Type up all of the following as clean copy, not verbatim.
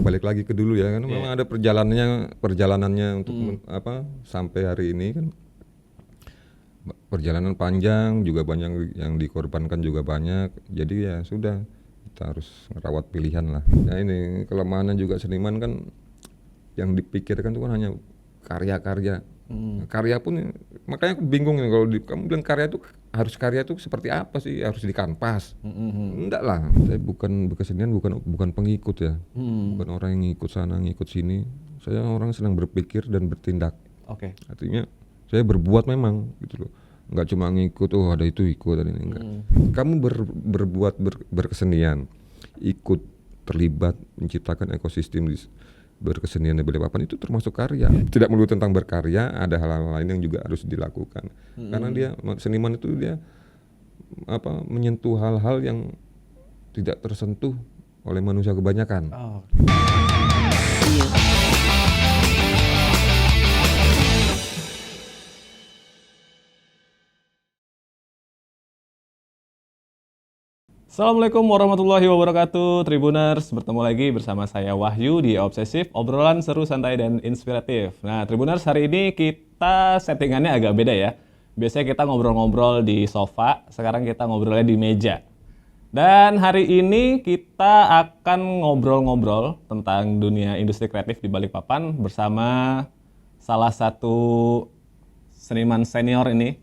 balik lagi ke dulu ya kan memang ada perjalanannya untuk sampai hari ini kan perjalanan panjang juga banyak yang dikorbankan juga banyak. Jadi ya sudah kita harus merawat pilihan lah. Nah ini kelemahannya juga seniman kan yang dipikirkan itu kan hanya karya-karya. Karya pun makanya aku bingung nih kalau kamu bilang karya itu seperti apa sih? Harus di kanvas. Enggak lah, saya bukan berkesenian, bukan pengikut ya. Bukan orang yang ngikut sana, ngikut sini. Saya orang senang berpikir dan bertindak. Oke. Artinya saya berbuat memang gitu loh. Enggak cuma ngikut ada itu ikut dan ini enggak. Kamu berbuat berkesenian, ikut terlibat menciptakan ekosistem berkesenian di Balikpapan itu termasuk karya. Tidak melulu tentang berkarya, ada hal-hal lain yang juga harus dilakukan. Karena dia seniman itu dia menyentuh hal-hal yang tidak tersentuh oleh manusia kebanyakan. Assalamualaikum warahmatullahi wabarakatuh, Tribuners. Bertemu lagi bersama saya Wahyu di Obsesif, obrolan seru, santai, dan inspiratif. Nah, Tribuners, hari ini kita settingannya agak beda ya. Biasanya kita ngobrol-ngobrol di sofa, sekarang kita ngobrolnya di meja. Dan hari ini kita akan ngobrol-ngobrol tentang dunia industri kreatif di Balikpapan bersama salah satu seniman senior ini,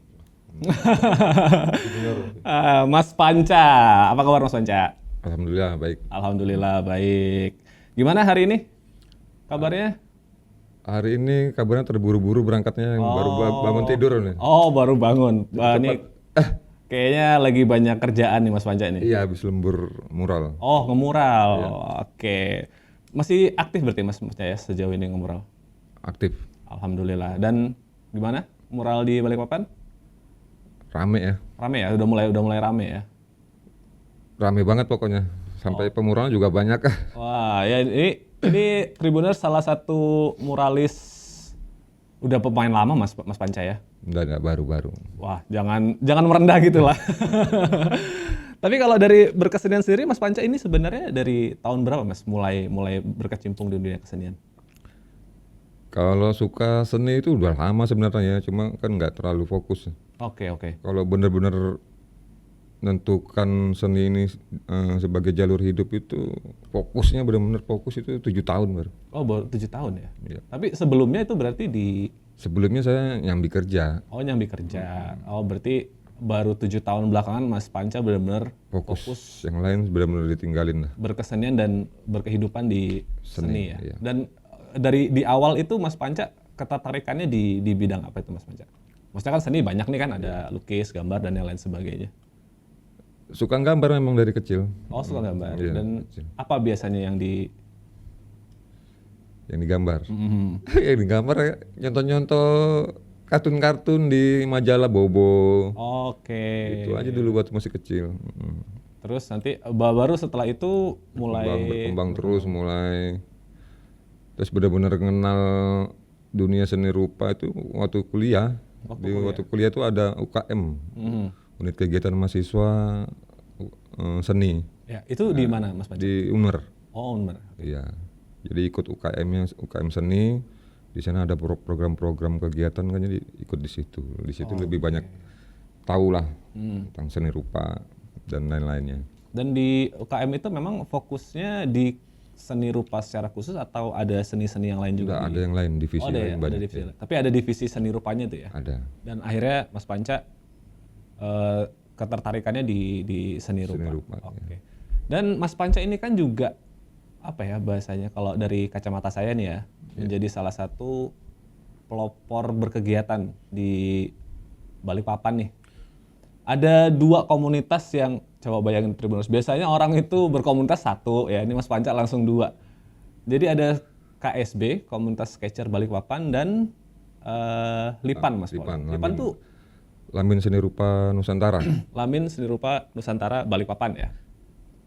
Mas Panca. Apa kabar Mas Panca? Alhamdulillah baik. Alhamdulillah baik. Gimana hari ini kabarnya? Hari ini kabarnya terburu-buru berangkatnya, baru bangun tidur nih. Oh, baru bangun. Ini kayaknya lagi banyak kerjaan nih Mas Panca ini. Iya, habis lembur mural. Oh, ngemural. Oke. Masih aktif berarti Mas Panca ya sejauh ini ngemural? Aktif. Alhamdulillah. Dan gimana mural di Balikpapan? Rame ya. Rame ya, udah mulai rame ya. Rame banget pokoknya. Sampai pemuralan juga banyak. Wah, ya ini Tribuners salah satu muralis udah pemain lama Mas Panca ya. Enggak baru-baru. Wah, jangan merendah gitu lah. Tapi kalau dari berkesenian sendiri Mas Panca ini sebenarnya dari tahun berapa Mas mulai berkecimpung di dunia kesenian? Kalau suka seni itu udah lama sebenarnya, cuma kan nggak terlalu fokus. Oke. Kalau benar-benar menentukan seni ini sebagai jalur hidup itu fokusnya benar-benar fokus itu 7 tahun baru. Oh, baru 7 tahun ya? Iya. Tapi sebelumnya itu berarti Sebelumnya saya nyambi kerja. Oh, nyambi kerja. Oh, berarti baru 7 tahun belakangan Mas Panca benar-benar fokus yang lain benar-benar ditinggalin lah. Berkesenian dan berkehidupan di seni ya. Iya. Dan di awal itu Mas Panca ketertarikannya di bidang apa itu Mas Panca? Maksudnya kan seni banyak nih kan, ada lukis, gambar, dan yang lain sebagainya. Suka gambar memang dari kecil. Oh, suka gambar. Iya, Dan kecil. apa biasanya yang digambar? Yang digambar ya, nyontoh-nyontoh kartun-kartun di majalah Bobo. Oke. Itu aja dulu waktu masih kecil. Terus nanti baru setelah itu berkembang terus mulai. Terus benar-benar kenal dunia seni rupa itu waktu kuliah. Waktu kuliah itu ada UKM, unit kegiatan mahasiswa seni. Ya, itu di mana Mas Panca? Di UNER. Oh, UNER. Iya. Jadi ikut UKM seni. Di sana ada program-program kegiatan kan, jadi ikut di situ. Di situ lebih banyak tahu lah tentang seni rupa dan lain-lainnya. Dan di UKM itu memang fokusnya di seni rupa secara khusus atau ada seni-seni yang lain juga? Ada yang lain, divisi lain banyak. Divisi. Tapi ada divisi seni rupanya itu ya? Ada. Dan akhirnya Mas Panca ketertarikannya di seni rupa. Seni rupa. Oke. Dan Mas Panca ini kan juga apa ya bahasanya, kalau dari kacamata saya nih ya, menjadi salah satu pelopor berkegiatan di Balikpapan nih. Ada 2 komunitas yang coba bayangin Tribuners. Biasanya orang itu berkomunitas 1 ya, ini Mas Panca langsung 2. Jadi ada KSB, Komunitas Sketcher Balikpapan, dan LIPAN Mas. LIPAN tuh Lamin Seni Rupa Nusantara. Lamin Seni Rupa Nusantara Balikpapan ya.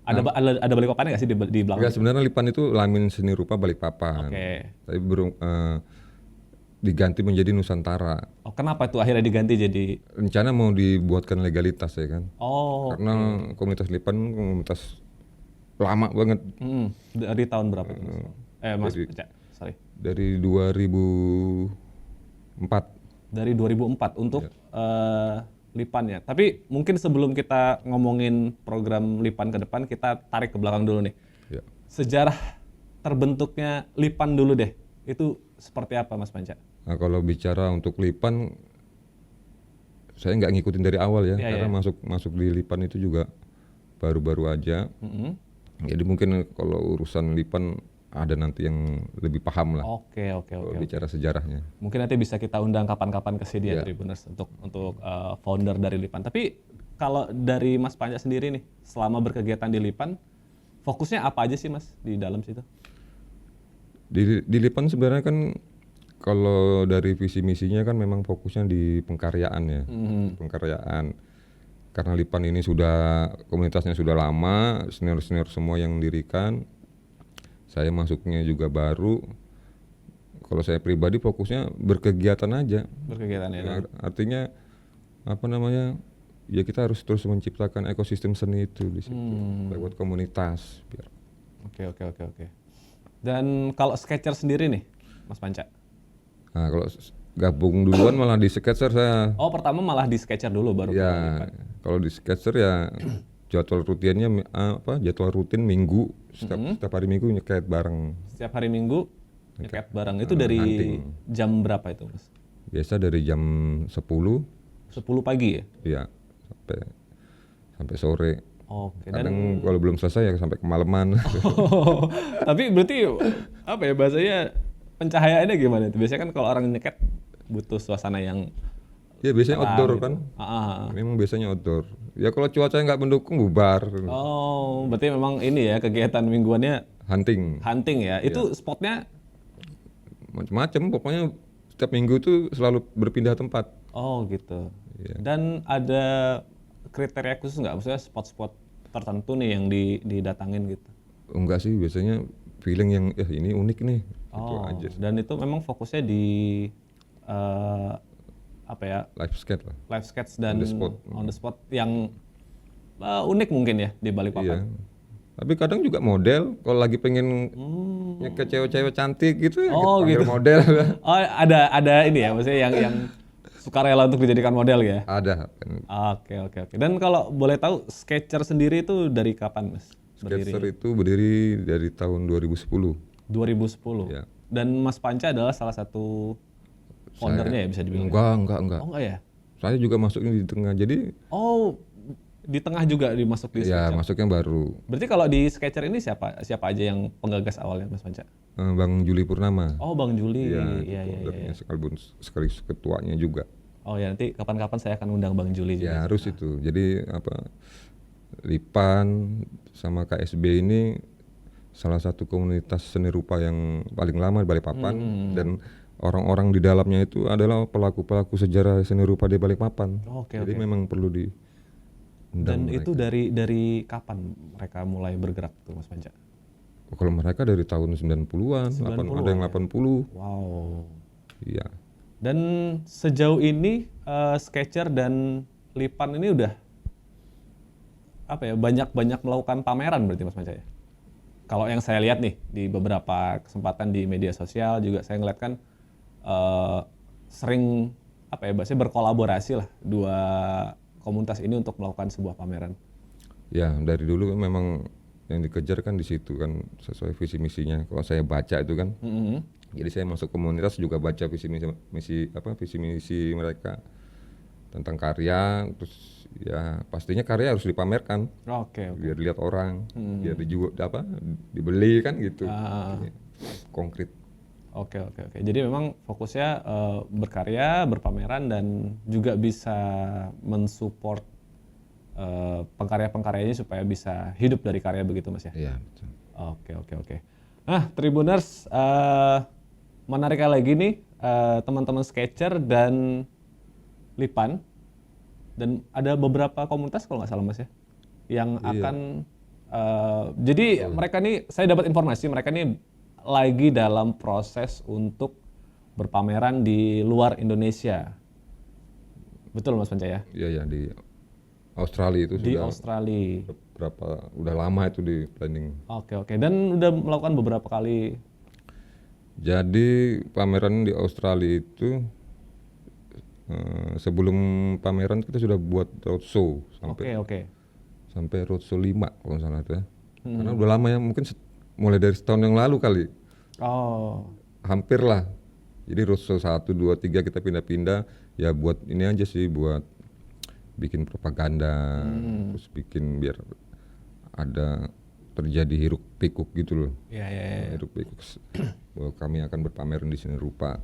Ada Balikpapan nggak sih di belakang? Enggak, sebenarnya LIPAN itu Lamin Seni Rupa Balikpapan. Oke. Tapi diganti menjadi Nusantara. Oh, kenapa tuh akhirnya diganti jadi? Rencana mau dibuatkan legalitas ya kan. Oh. Karena komunitas LIPAN komunitas lama banget. Dari tahun berapa itu, Mas? Mas Dari Panca, sorry. dari 2004. Dari 2004 untuk Lipan ya. Tapi mungkin sebelum kita ngomongin program Lipan ke depan, kita tarik ke belakang dulu nih. Ya. Sejarah terbentuknya Lipan dulu deh. Itu seperti apa, Mas Panca? Nah, kalau bicara untuk Lipan, saya nggak ngikutin dari awal ya, Iya, karena masuk di Lipan itu juga baru-baru aja. Jadi mungkin kalau urusan Lipan ada nanti yang lebih paham lah Oke. kalau bicara sejarahnya. Mungkin nanti bisa kita undang kapan-kapan ke sini ya, Iya. Tribuners, untuk founder dari Lipan. Tapi kalau dari Mas Panca sendiri nih, selama berkegiatan di Lipan, fokusnya apa aja sih, Mas, di dalam situ? Di Lipan sebenarnya kan kalau dari visi misinya kan memang fokusnya di pengkaryaan ya, pengkaryaan. Karena Lipan ini komunitasnya sudah lama, senior semua yang dirikan. Saya masuknya juga baru. Kalau saya pribadi fokusnya berkegiatan aja. Berkegiatan ya. Artinya apa namanya? Ya kita harus terus menciptakan ekosistem seni itu di situ lewat komunitas. Biar. Oke. Dan kalau Sketcher sendiri nih, Mas Panca? Nah, kalau gabung duluan malah di Sketcher saya. Oh, pertama malah di Sketcher dulu baru ke Ya, Lipan. kalau di Sketcher ya jadwal rutin minggu setiap hari minggu nyeket bareng. Setiap hari Minggu nyeket bareng. Itu dari hunting. jam berapa itu, Mas? Biasa dari jam 10 10 pagi ya? ya sampai sore. Oke. Kadang kalau belum selesai ya sampai kemalaman. Tapi berarti apa ya bahasanya, pencahayaannya gimana itu? Biasanya kan kalau orang nyeket butuh suasana yang Ya biasanya terang outdoor gitu. kan. Ah. Memang biasanya outdoor. Ya kalau cuaca nggak mendukung bubar. Oh, berarti memang ini ya kegiatan mingguannya Hunting hunting ya. Itu spotnya? macam-macam. Pokoknya setiap minggu tuh selalu berpindah tempat. Oh gitu. Iya. Dan ada kriteria khusus nggak? Maksudnya spot-spot tertentu nih yang didatangin gitu? Enggak sih, biasanya feeling yang ini unik nih. Itu Oh, aja. dan itu memang fokusnya di apa ya, Live skate lah. live sketch dan On the spot. yang unik mungkin ya di Balikpapan. Iya. Tapi kadang juga model, kalau lagi pengen nyeket cewek-cewek cantik gitu ya, Oh, panggil gitu. model. Oh, ada ini ya, maksudnya yang sukarela untuk dijadikan model ya. Ada. Oke. Dan kalau boleh tahu, Sketcher sendiri itu dari kapan, Mas? Sketcher itu berdiri dari tahun 2010. 2010. Ya. Dan Mas Panca adalah salah satu foundernya ya, bisa dibilang. Enggak. Oh, enggak ya? Saya juga masuknya di tengah. Jadi Oh, di tengah juga dimasuk di ya Sketcher. masuknya baru. Berarti kalau di Sketcher ini siapa aja yang penggagas awalnya, Mas Panca? Bang Juli Purnama. Oh, Bang Juli. Iya, Iya. foundernya sekaligus ketuanya juga. Oh ya, nanti kapan-kapan saya akan undang Bang Juli juga. Ya harus itu. Jadi Lipan sama KSB ini salah satu komunitas seni rupa yang paling lama di Balikpapan dan orang-orang di dalamnya itu adalah pelaku-pelaku sejarah seni rupa di Balikpapan. Oke. Jadi memang perlu Dan itu dari kapan mereka mulai bergerak tuh, Mas Panca? kalau mereka dari tahun 90-an, ada yang 80. Wow. Iya. Dan sejauh ini Sketcher dan Lipan ini udah banyak melakukan pameran berarti, Mas Panca ya? Kalau yang saya lihat nih di beberapa kesempatan di media sosial juga saya ngeliat kan sering bahasanya berkolaborasi lah dua komunitas ini untuk melakukan sebuah pameran. Ya, dari dulu memang yang dikejar kan di situ kan sesuai visi misinya. Kalau saya baca itu kan. Jadi saya masuk komunitas juga baca visi misi mereka tentang karya, terus ya pastinya karya harus dipamerkan. Oke. Biar dilihat orang, biar dibeli kan gitu. Konkret. Oke. Jadi memang fokusnya berkarya, berpameran, dan juga bisa mensupport pengkarya-pengkaryanya supaya bisa hidup dari karya begitu, Mas ya? Iya, betul. Oke. Nah, Tribuners, menariknya lagi nih teman-teman Sketcher dan Lipan, dan ada beberapa komunitas kalau nggak salah, Mas ya, yang akan jadi mereka nih, saya dapat informasi mereka nih lagi dalam proses untuk berpameran di luar Indonesia. Betul, Mas Panca ya? Iya di Australia itu Di sudah Australia. udah lama itu di planning. Oke, oke. Dan udah melakukan beberapa kali. Jadi pameran di Australia itu sebelum pameran kita sudah buat roadshow Oke, oke. sampai roadshow 5 kalau nggak salah itu ya. Karena udah lama ya, mungkin mulai dari setahun yang lalu kali. Oh, Hampir lah. Jadi roadshow 1, 2, 3 kita pindah-pindah ya buat ini aja sih, buat bikin propaganda, terus bikin biar ada terjadi hiruk pikuk gitu loh. iya, iya, iya. Hiruk pikuk bahwa kami akan berpameran di sini rupa.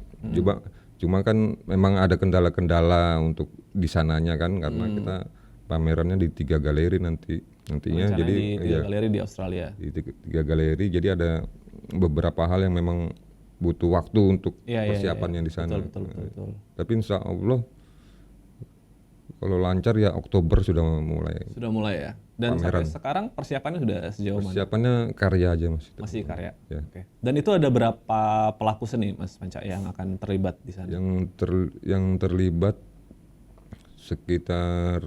Cuma kan memang ada kendala-kendala untuk di sananya kan, karena kita pamerannya di 3 galeri nantinya. Rencananya Jadi di iya, galeri di Australia. di 3 galeri, jadi ada beberapa hal yang memang butuh waktu untuk Iya, iya, persiapannya di sana. Betul. Tapi insya Allah kalau lancar ya Oktober sudah mulai. Sudah mulai ya. Dan sampai sekarang persiapannya sudah sejauh mana? Persiapannya karya aja Mas. Masih karya. Ya. Oke. Dan itu ada berapa pelaku seni, Mas Panca, yang akan terlibat di sana? Yang terlibat sekitar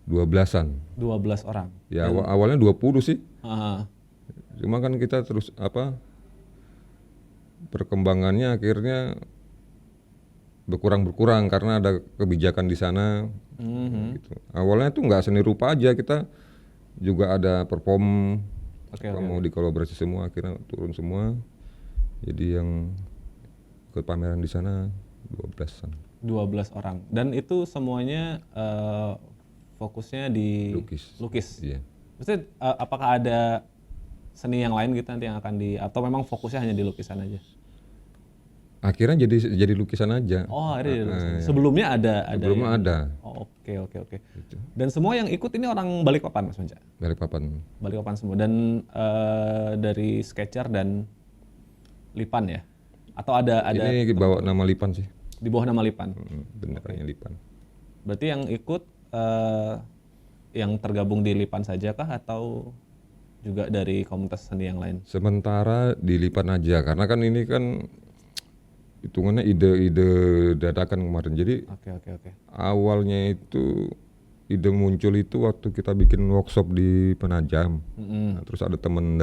12-an. 12 orang. Ya awalnya 20 sih. Ah, Cuma kan kita terus perkembangannya akhirnya berkurang karena ada kebijakan di sana. Gitu. Awalnya tuh nggak seni rupa aja, kita juga ada perform, Oke, mau dikolaborasi semua, akhirnya turun semua. Jadi yang ikut pameran di sana 12-an. 12 orang. Dan itu semuanya fokusnya di lukis. Iya. Maksudnya apakah ada seni yang lain gitu nanti yang akan atau memang fokusnya hanya di lukisan aja? Akhirnya jadi lukisan aja. Oh, ada di lukisan. Sebelumnya ada. Sebelumnya ada. Oh, oke. Dan semua yang ikut ini orang Balikpapan, Mas Panca? Balikpapan. Balikpapan semua. Dan dari Sketcher dan Lipan ya? Atau ada Ini bawa nama Lipan sih. di bawah nama Lipan? Benderanya Lipan. Berarti yang ikut yang tergabung di Lipan saja kah atau juga dari komunitas seni yang lain? Sementara di Lipan aja, karena kan ini kan hitungannya ide-ide dadakan kemarin. Jadi Oke. awalnya itu ide muncul itu waktu kita bikin workshop di Penajam. Nah, terus ada temen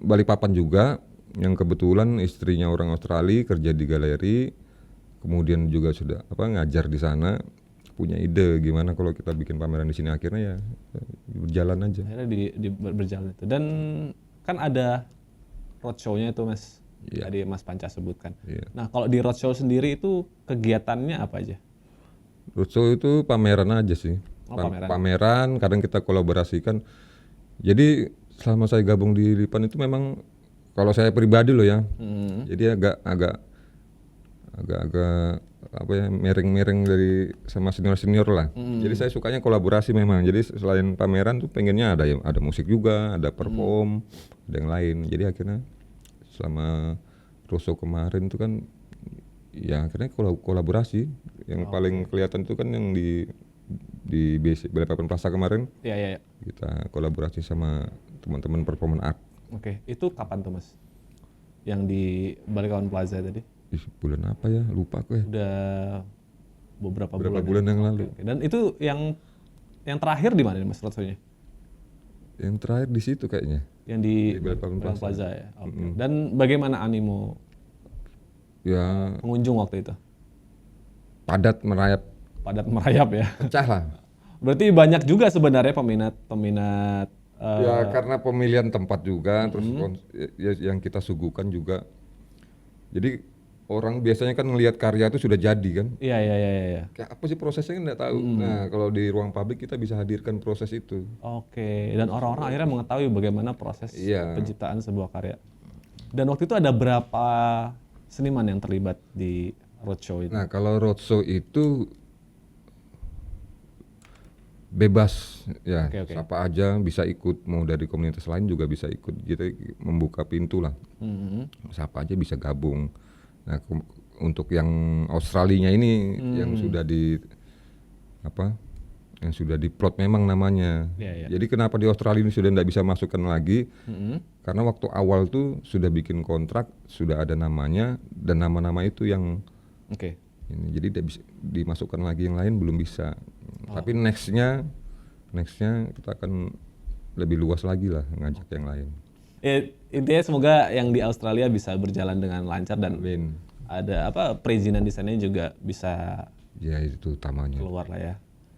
Balikpapan juga yang kebetulan istrinya orang Australia, kerja di galeri, kemudian juga sudah ngajar di sana, punya ide gimana kalau kita bikin pameran di sini. Akhirnya ya berjalan aja. Akhirnya berjalan itu. Dan kan ada roadshow-nya itu, Mas. Iya. Tadi Mas Panca sebutkan. Iya. Nah, kalau di roadshow sendiri itu kegiatannya apa aja? Roadshow itu pameran aja sih. Pameran, kadang kita kolaborasikan. Jadi selama saya gabung di Lipan itu memang kalau saya pribadi loh ya. Jadi agak miring-miring dari sama senior lah. Jadi saya sukanya kolaborasi memang. Jadi selain pameran tuh pengennya ada musik juga, ada perform, ada yang lain. Jadi akhirnya selama roadshow kemarin itu kan ya akhirnya kolaborasi. Yang paling kelihatan itu kan yang di Balikpapan Plaza kemarin. Iya. Kita kolaborasi sama teman-teman performance art. Oke, itu kapan tuh, Mas? Yang di Balikpapan Plaza tadi? Bulan apa ya? Lupa aku ya. Udah beberapa bulan yang lalu. Oke. Dan itu yang terakhir di mana nih, Mas, roadshow-nya? Yang terakhir di situ kayaknya. Yang di Balikpapan Plaza ya. Oke. Dan bagaimana animo Ya pengunjung waktu itu? padat merayap, Padat merayap ya. pecah lah. Berarti banyak juga sebenarnya peminat Ya karena pemilihan tempat juga, terus yang kita suguhkan juga. Jadi orang biasanya kan ngelihat karya itu sudah jadi kan. Iya. Kayak apa sih prosesnya kan nggak tahu. Nah kalau di ruang publik kita bisa hadirkan proses itu. Oke. Dan orang-orang akhirnya mengetahui bagaimana proses Iya. penciptaan sebuah karya. Dan waktu itu ada berapa seniman yang terlibat di roadshow itu? Nah kalau roadshow itu bebas ya, Oke. siapa aja bisa ikut, mau dari komunitas lain juga bisa ikut. Kita membuka pintu lah, siapa aja bisa gabung. Nah untuk yang Australinya ini yang sudah yang sudah diplot memang namanya. Iya. Jadi kenapa di Australia ini sudah tidak bisa masukkan lagi? Karena waktu awal tuh sudah bikin kontrak, sudah ada namanya, dan nama-nama itu yang Oke. ini. Jadi dia bisa dimasukkan lagi yang lain belum bisa. Tapi nextnya kita akan lebih luas lagi lah ngajak yang lain. Ya, intinya semoga yang di Australia bisa berjalan dengan lancar dan Amin. ada perizinan di sana juga bisa Ya itu utamanya. keluar lah ya.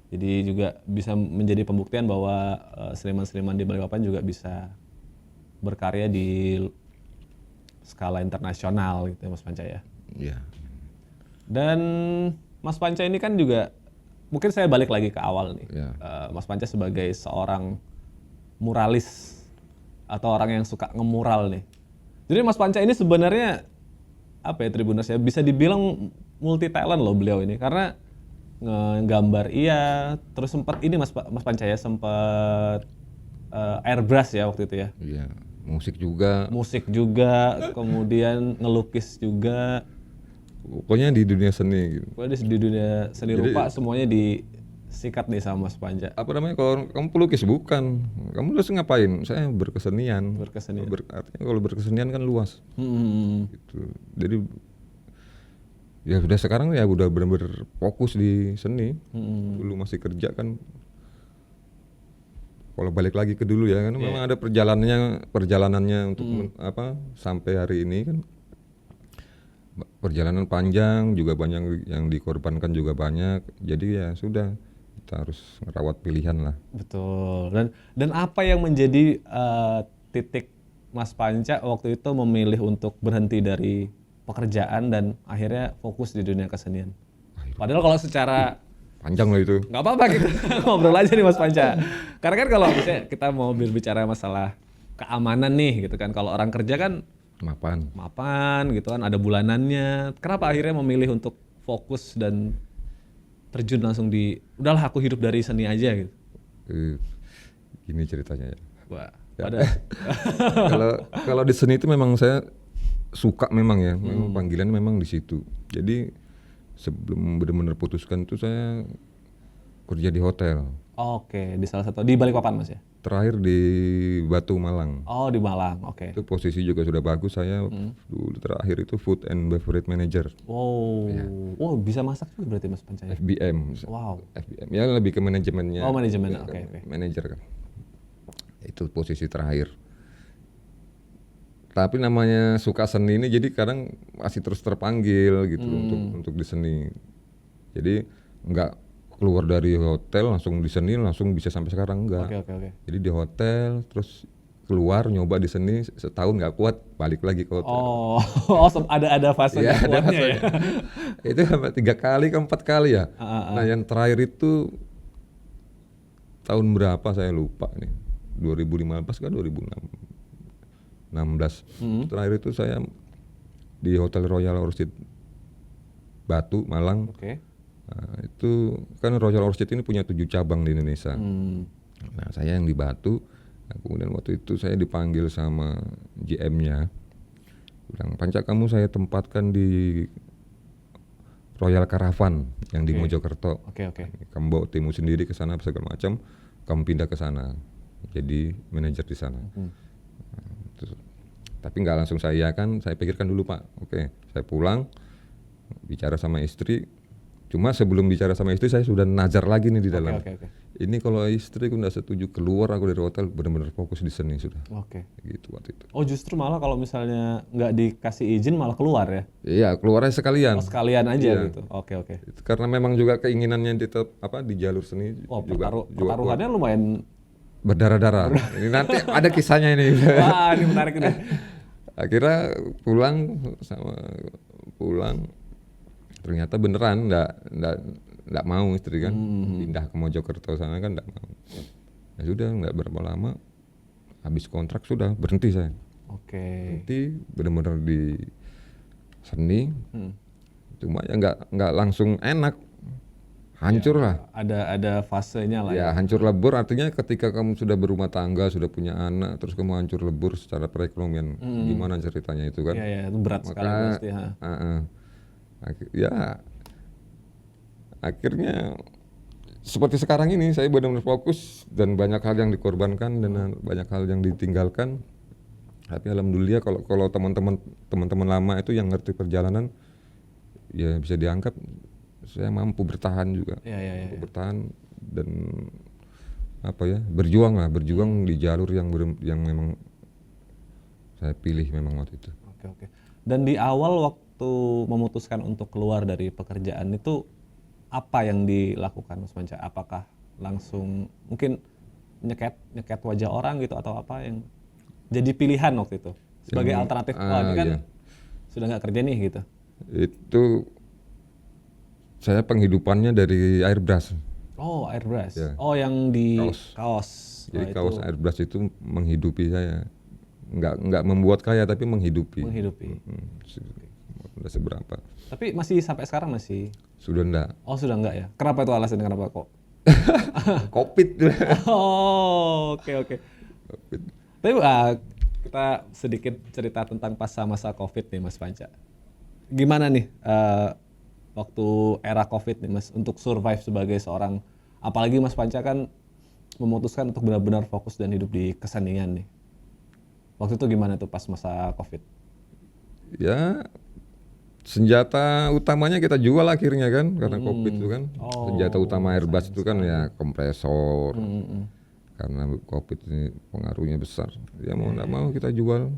Jadi juga bisa menjadi pembuktian bahwa seniman-seniman di Balikpapan juga bisa berkarya di skala internasional gitu ya Mas Panca ya. Ya. Dan Mas Panca ini kan juga, mungkin saya balik lagi ke awal nih. Ya. Mas Panca sebagai seorang muralis atau orang yang suka ngemural nih. Jadi Mas Panca ini sebenarnya apa ya Tribuners ya, bisa dibilang multi talent loh beliau ini, karena ngegambar iya, terus sempat ini Mas Panca ya sempat airbrush ya waktu itu ya. Iya. Musik juga. Musik juga, kemudian ngelukis juga. Pokoknya di dunia seni gitu. Pokoknya di dunia seni rupa semuanya disikat nih sama Mas Panca. Apa namanya, kalau kamu pelukis bukan, kamu terus ngapain? Saya berkesenian. Berkesenian. Artinya kalau berkesenian kan luas gitu. Jadi ya sudah sekarang ya udah benar-benar fokus di seni. Dulu masih kerja kan, kalau balik lagi ke dulu ya kan memang ada perjalanannya untuk sampai hari ini kan. Perjalanan panjang juga, banyak yang dikorbankan juga banyak. Jadi ya sudah, kita harus merawat pilihan lah. Betul. Dan apa yang menjadi titik Mas Panca waktu itu memilih untuk berhenti dari pekerjaan dan akhirnya fokus di dunia kesenian? Padahal kalau secara Panjang lah itu. nggak apa-apa kita ngobrol aja nih Mas Panca. Karena kan kalau misalnya kita mau berbicara masalah keamanan nih gitu kan, kalau orang kerja kan mapan gitu kan, ada bulanannya. Kenapa akhirnya memilih untuk fokus dan terjun langsung di, udahlah aku hidup dari seni aja gitu? Gini ceritanya ya. Wah, Kalau di seni itu memang saya suka memang ya, memang panggilan memang di situ. Jadi sebelum benar-benar putuskan itu saya kerja di hotel. Oke, di salah satu di Balikpapan Mas ya? Terakhir di Batu Malang. Oh di Malang, oke. Itu posisi juga sudah bagus, saya dulu terakhir itu Food and Beverage Manager. Wow, wow bisa masak juga berarti Mas Panca ya? FBM. Wow. FBM ya lebih ke manajemennya. Oh manajemen, Ya, oke. Manajer kan. Itu posisi terakhir. Tapi namanya suka seni ini jadi kadang masih terus terpanggil gitu untuk di seni. Jadi nggak keluar dari hotel langsung di seni langsung bisa sampai sekarang, enggak. Oke. Jadi di hotel terus keluar nyoba di seni setahun nggak kuat balik lagi ke hotel. Oh, ada fasenya kuatnya ya. Itu sampai 3 kali ke 4 kali ya. Nah yang terakhir itu tahun berapa saya lupa nih, 2015 kan 2016. Terakhir itu saya di Hotel Royal Orchid Batu Malang. Oke. Nah, itu kan Royal Orchid ini punya 7 cabang di Indonesia. Nah saya yang di Batu. Nah, kemudian waktu itu saya dipanggil sama GM-nya, bilang, Panca kamu saya tempatkan di Royal Caravan yang di Mojokerto. Oke. Kamu bawa timmu sendiri ke sana segala macam, kamu pindah ke sana jadi manajer di sana. Tapi nggak langsung saya pikirkan dulu Pak. Oke, saya pulang bicara sama istri. Cuma sebelum bicara sama istri saya sudah najar lagi nih di dalam. Oke. Ini kalau istri aku nggak setuju keluar aku dari hotel, benar-benar fokus di seni sudah. Oke. Gitu waktu itu. Oh justru malah kalau misalnya nggak dikasih izin malah keluar ya? Iya, keluarnya sekalian. Oh, sekalian aja Iya. gitu. Oke. Itu karena memang juga keinginannya tetap di jalur seni Oh juga pertaruhannya lumayan. berdarah-darah. Ini nanti ada kisahnya ini. Wah ini menarik nih. Akhirnya pulang ternyata beneran nggak mau istri kan, pindah ke Mojokerto sana kan nggak mau. Ya sudah, nggak berapa lama habis kontrak sudah berhenti saya. Oke. Berhenti benar-benar di seni. Cuma ya nggak langsung enak, hancur lah. Ada fasenya lah Ya hancur lebur artinya ketika kamu sudah berumah tangga, sudah punya anak, terus kamu hancur lebur secara perekonomian, gimana ceritanya itu kan? Iya, itu berat sekali pasti. Ya akhirnya seperti sekarang ini saya benar-benar fokus dan banyak hal yang dikorbankan dan banyak hal yang ditinggalkan. Tapi alhamdulillah kalau teman-teman lama itu yang ngerti perjalanan ya bisa dianggap saya mampu bertahan juga, mampu Iya. bertahan dan apa ya, berjuang di jalur yang memang saya pilih memang waktu itu. Oke. Dan di awal waktu memutuskan untuk keluar dari pekerjaan itu apa yang dilakukan Mas Panca? Apakah langsung mungkin nyeket wajah orang gitu atau apa yang jadi pilihan waktu itu sebagai alternatif? Wah ini kan Iya. sudah nggak kerja nih gitu. Itu saya penghidupannya dari airbrush. Oh airbrush. Ya. Oh yang di Kaos. kaos. Jadi Wah, kaos itu airbrush itu menghidupi saya. Nggak membuat kaya tapi menghidupi. menghidupi. Udah seberapa? Tapi masih sampai sekarang masih. Sudah enggak. Oh sudah nggak ya? Kenapa itu alasannya kenapa kok? Covid. Oh oke. Covid. Tapi kita sedikit cerita tentang pas masa COVID nih Mas Panca. Gimana nih waktu era COVID nih Mas untuk survive sebagai seorang, apalagi Mas Panca kan memutuskan untuk benar-benar fokus dan hidup di kesenian nih. Waktu itu gimana tuh pas masa COVID? Ya, senjata utamanya kita jual akhirnya kan karena Covid itu kan. Senjata utama airbrush itu kan ya kompresor. Karena Covid ini pengaruhnya besar. Ya mau nggak mau kita jual.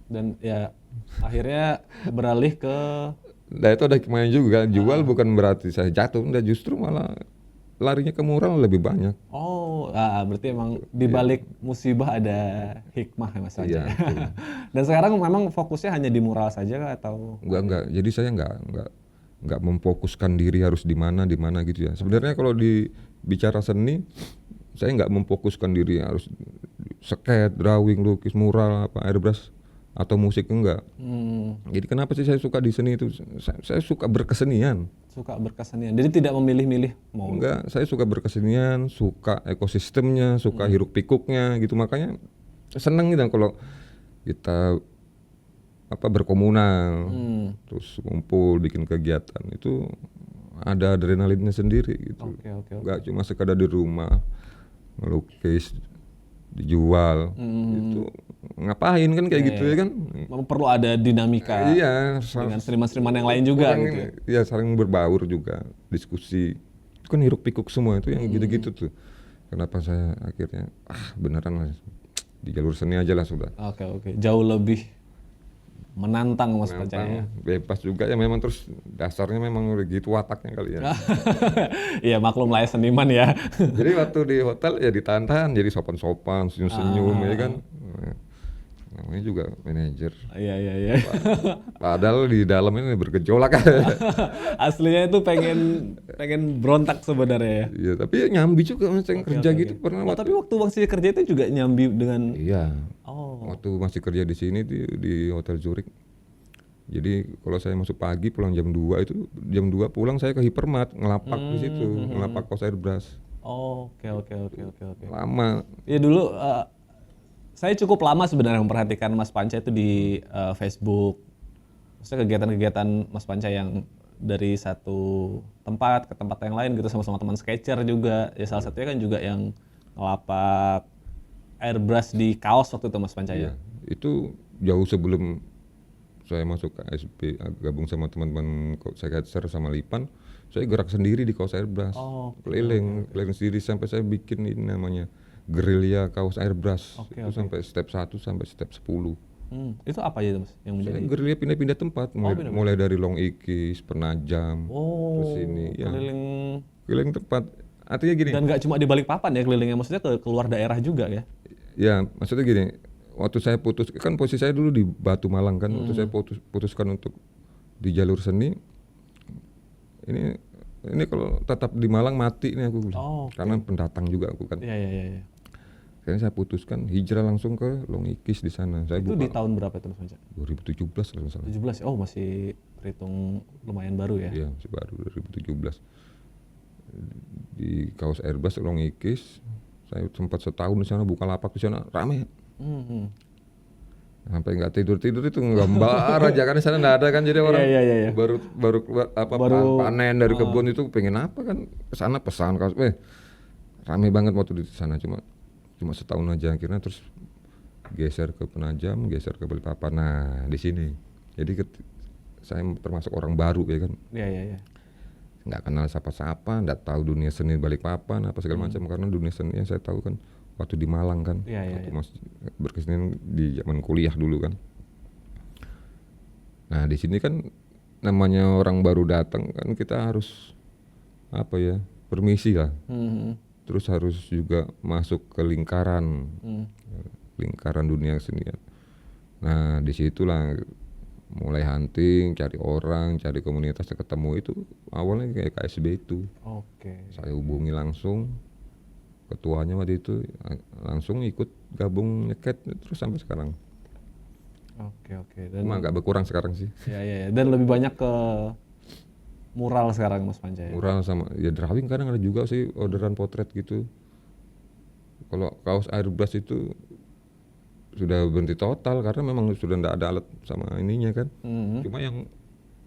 Dan ya akhirnya beralih ke Nah itu ada kemarin juga, jual bukan berarti saya jatuh, enggak, justru malah larinya ke mural lebih banyak. berarti emang di balik musibah ada hikmah ya Mas Panca. Iya, betul. Dan sekarang memang fokusnya hanya di mural saja kah, atau Enggak. Jadi saya enggak memfokuskan diri harus di mana gitu ya. Sebenarnya kalau bicara seni, saya enggak memfokuskan diri harus skate, drawing, lukis, mural, apa airbrush atau musik, enggak. Jadi kenapa sih saya suka di seni itu? Saya suka berkesenian. suka berkesenian? Jadi tidak memilih-milih mau. Enggak, saya suka berkesenian, suka ekosistemnya, suka hiruk pikuknya gitu. Makanya seneng gitu kalau kita berkomunal, terus kumpul bikin kegiatan itu ada adrenalinnya sendiri gitu. Oke. Enggak cuma sekadar di rumah ngelukis dijual itu ngapain kan kayak gitu ya kan. Memang perlu ada dinamika Iya, dengan seniman-seniman yang lain juga orang gitu ya. ya saling berbaur juga, diskusi. Itu kan hiruk pikuk semua itu yang gitu-gitu tuh. Kenapa saya akhirnya beneran lah di jalur seni aja lah sudah. Oke. Jauh lebih menantang Mas Panca ya. Bebas juga ya, memang terus dasarnya memang udah gitu wataknya kali ya. Iya maklum lah ya seniman ya. Jadi waktu di hotel ya ditahan-tahan, jadi sopan-sopan, senyum-senyum ya kan. Namanya juga manajer. Iya. Padahal di dalam ini bergejolak. Aslinya itu pengen berontak sebenarnya ya. Iya, tapi ya nyambi juga mas yang kerja gitu pernah. Tapi waktu masih kerja itu juga nyambi dengan. Iya. Oh. Waktu masih kerja di sini di Hotel Zurich. Jadi kalau saya masuk pagi pulang jam 2 itu jam 2 pulang saya ke Hypermart ngelapak di situ, ngelapak kaos airbrush. Oke. Lama. Ya dulu saya cukup lama sebenarnya memperhatikan Mas Panca itu di Facebook. Maksudnya kegiatan-kegiatan Mas Panca yang dari satu tempat ke tempat yang lain gitu sama-sama teman sketcher juga. Ya salah satunya kan juga yang ngelapak airbrush di kaos waktu itu Mas Panca ya. Itu jauh sebelum saya masuk ke ASB, gabung sama teman-teman sketcher sama Lipan, saya gerak sendiri di kaos airbrush. Keliling sendiri sampai saya bikin ini namanya gerilya kaos airbrush. Itu sampai step 1 sampai step 10. Itu apa aja Mas yang menjadi? Saya gerilya pindah-pindah tempat, mulai dari Long Ikis, Penajam, terus ini ya. Keliling tempat. Artinya gini. Dan nggak cuma di Balikpapan ya kelilingnya, maksudnya ke keluar daerah juga ya? Ya, maksudnya gini. Waktu saya putus, kan posisi saya dulu di Batu Malang kan. Waktu saya putuskan untuk di jalur seni, ini kalau tetap di Malang mati nih aku bilang. Karena pendatang juga aku kan. Iya. Akhirnya saya putuskan hijrah langsung ke Long Ikis di sana. Saya itu di tahun berapa itu Mas Panca? 2017 kalau nggak salah. 17 ya? Oh masih terhitung lumayan baru ya? Iya masih baru 2017. Di kaos airbrush Long Ikis, saya sempat setahun di sana buka lapak di sana rame. Sampai nggak tidur itu nggambar aja kan di sana nggak ada kan, jadi orang baru keluar panen dari kebun itu pengen apa kan kesana pesan kaos, rame banget waktu di sana cuma setahun aja, akhirnya terus geser ke Penajam, geser ke Balikpapan. Nah di sini jadi saya termasuk orang baru ya kan, Iya, iya, iya. nggak kenal siapa-siapa, nggak tahu dunia seni Balikpapan apa segala macam, karena dunia seni yang saya tahu kan waktu di Malang kan, Iya, iya, waktu iya. masih berkesenian di zaman kuliah dulu kan. Nah di sini kan namanya orang baru datang kan kita harus apa ya, permisi lah, Hmm. terus harus juga masuk ke lingkaran Hmm. dunia kesenian. Nah disitulah mulai hunting, cari orang, cari komunitas, ketemu itu awalnya kayak KSB itu. Oke. Saya hubungi langsung ketuanya waktu itu, langsung ikut gabung nyeket terus sampai sekarang. Oke, oke. Dan Cuma agak berkurang sekarang sih. ya, ya, ya. Dan lebih banyak ke mural sekarang Mas Panca ya. Mural sama ya drawing kadang ada juga sih orderan potret gitu. Kalau kaos airbrush itu sudah berhenti total karena memang sudah tidak ada alat sama ininya kan. Mhm. Cuma yang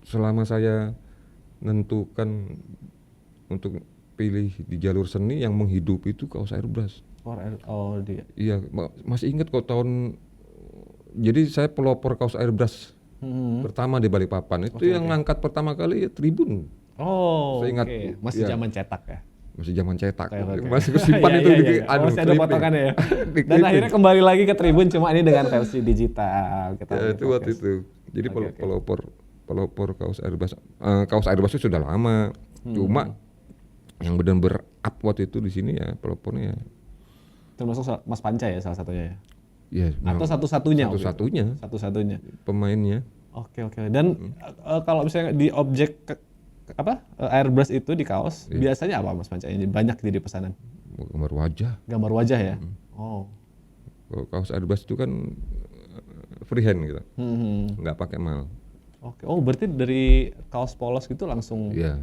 selama saya menentukan untuk pilih di jalur seni yang menghidupi itu kaos airbrush. Oh, dia. Iya, masih ingat kok tahun, jadi saya pelopor kaos airbrush Mhm. pertama di Balikpapan. Itu yang ngangkat pertama kali ya Tribun. Oh, Saya ingat, oke. Masih iya. zaman cetak ya. Masih zaman cetak. Oke, oke. Masih kesimpan Iya, itu iya, di iya. Oh, masih ada clipping. potongannya ya. Dan Di-clipping. akhirnya kembali lagi ke Tribun, cuma ini dengan versi digital. Kita Ya, lagi itu waktu podcast. itu. Jadi Oke, oke. pelopor kaos airbrush. Kaos airbrush itu sudah lama. Hmm. Cuma yang benar-benar up waktu itu di sini ya pelopornya ya. Termasuk Mas Panca ya salah satunya ya. Ya, Atau memang satu-satunya? waktu itu? satu-satunya Satu-satunya. pemainnya. Oke, oke. Dan kalau misalnya di objek airbrush itu di kaos, Iya. biasanya apa Mas Panca? Ini banyak jadi pesanan. Gambar wajah. Gambar wajah ya. Oh. Kalau kaos airbrush itu kan freehand gitu, Hmm. nggak pakai mal. Oke. Oh, berarti dari kaos polos gitu langsung Iya.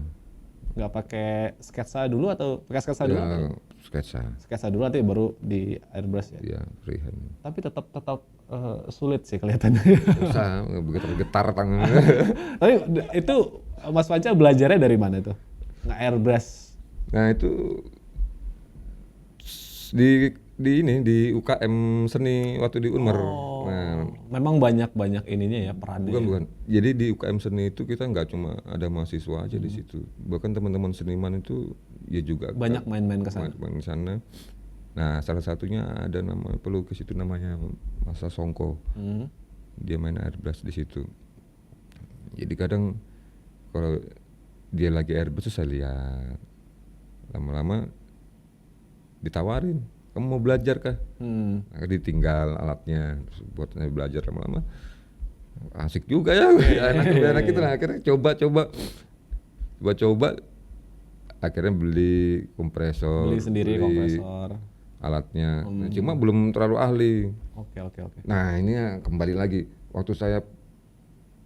nggak pakai sketsa dulu atau pakai sketsa dulu? Atau? Ya, sketsa. Sketsa dulu nanti baru di airbrush ya. Iya, freehand. Tapi tetap sulit sih kelihatannya. Susah, begitu getar tangan. Tapi itu Mas Panca belajarnya dari mana tuh? Nge-airbrush. Nah itu di UKM seni waktu di Unmer. Oh, Nah, memang banyak ininya ya perannya. bukan. Jadi di UKM seni itu kita nggak cuma ada mahasiswa aja di situ. Bahkan teman-teman seniman itu ya juga Banyak main-main ke sana. main di sana. Nah, salah satunya ada nama pelukis itu namanya Masa Songko. Hmm. Dia main airbrush di situ. Jadi kadang kalau dia lagi airbrush tuh saya lihat. Lama-lama ditawarin, kamu mau belajar kah? Hmm. Nah, ditinggal alatnya, terus buat saya belajar lama-lama. Asik juga ya, enak itu. Nah, akhirnya coba. Akhirnya beli kompresor, Beli sendiri beli kompresor. alatnya. Cuma belum terlalu ahli. Oke, oke, oke. Nah ini ya, kembali lagi, waktu saya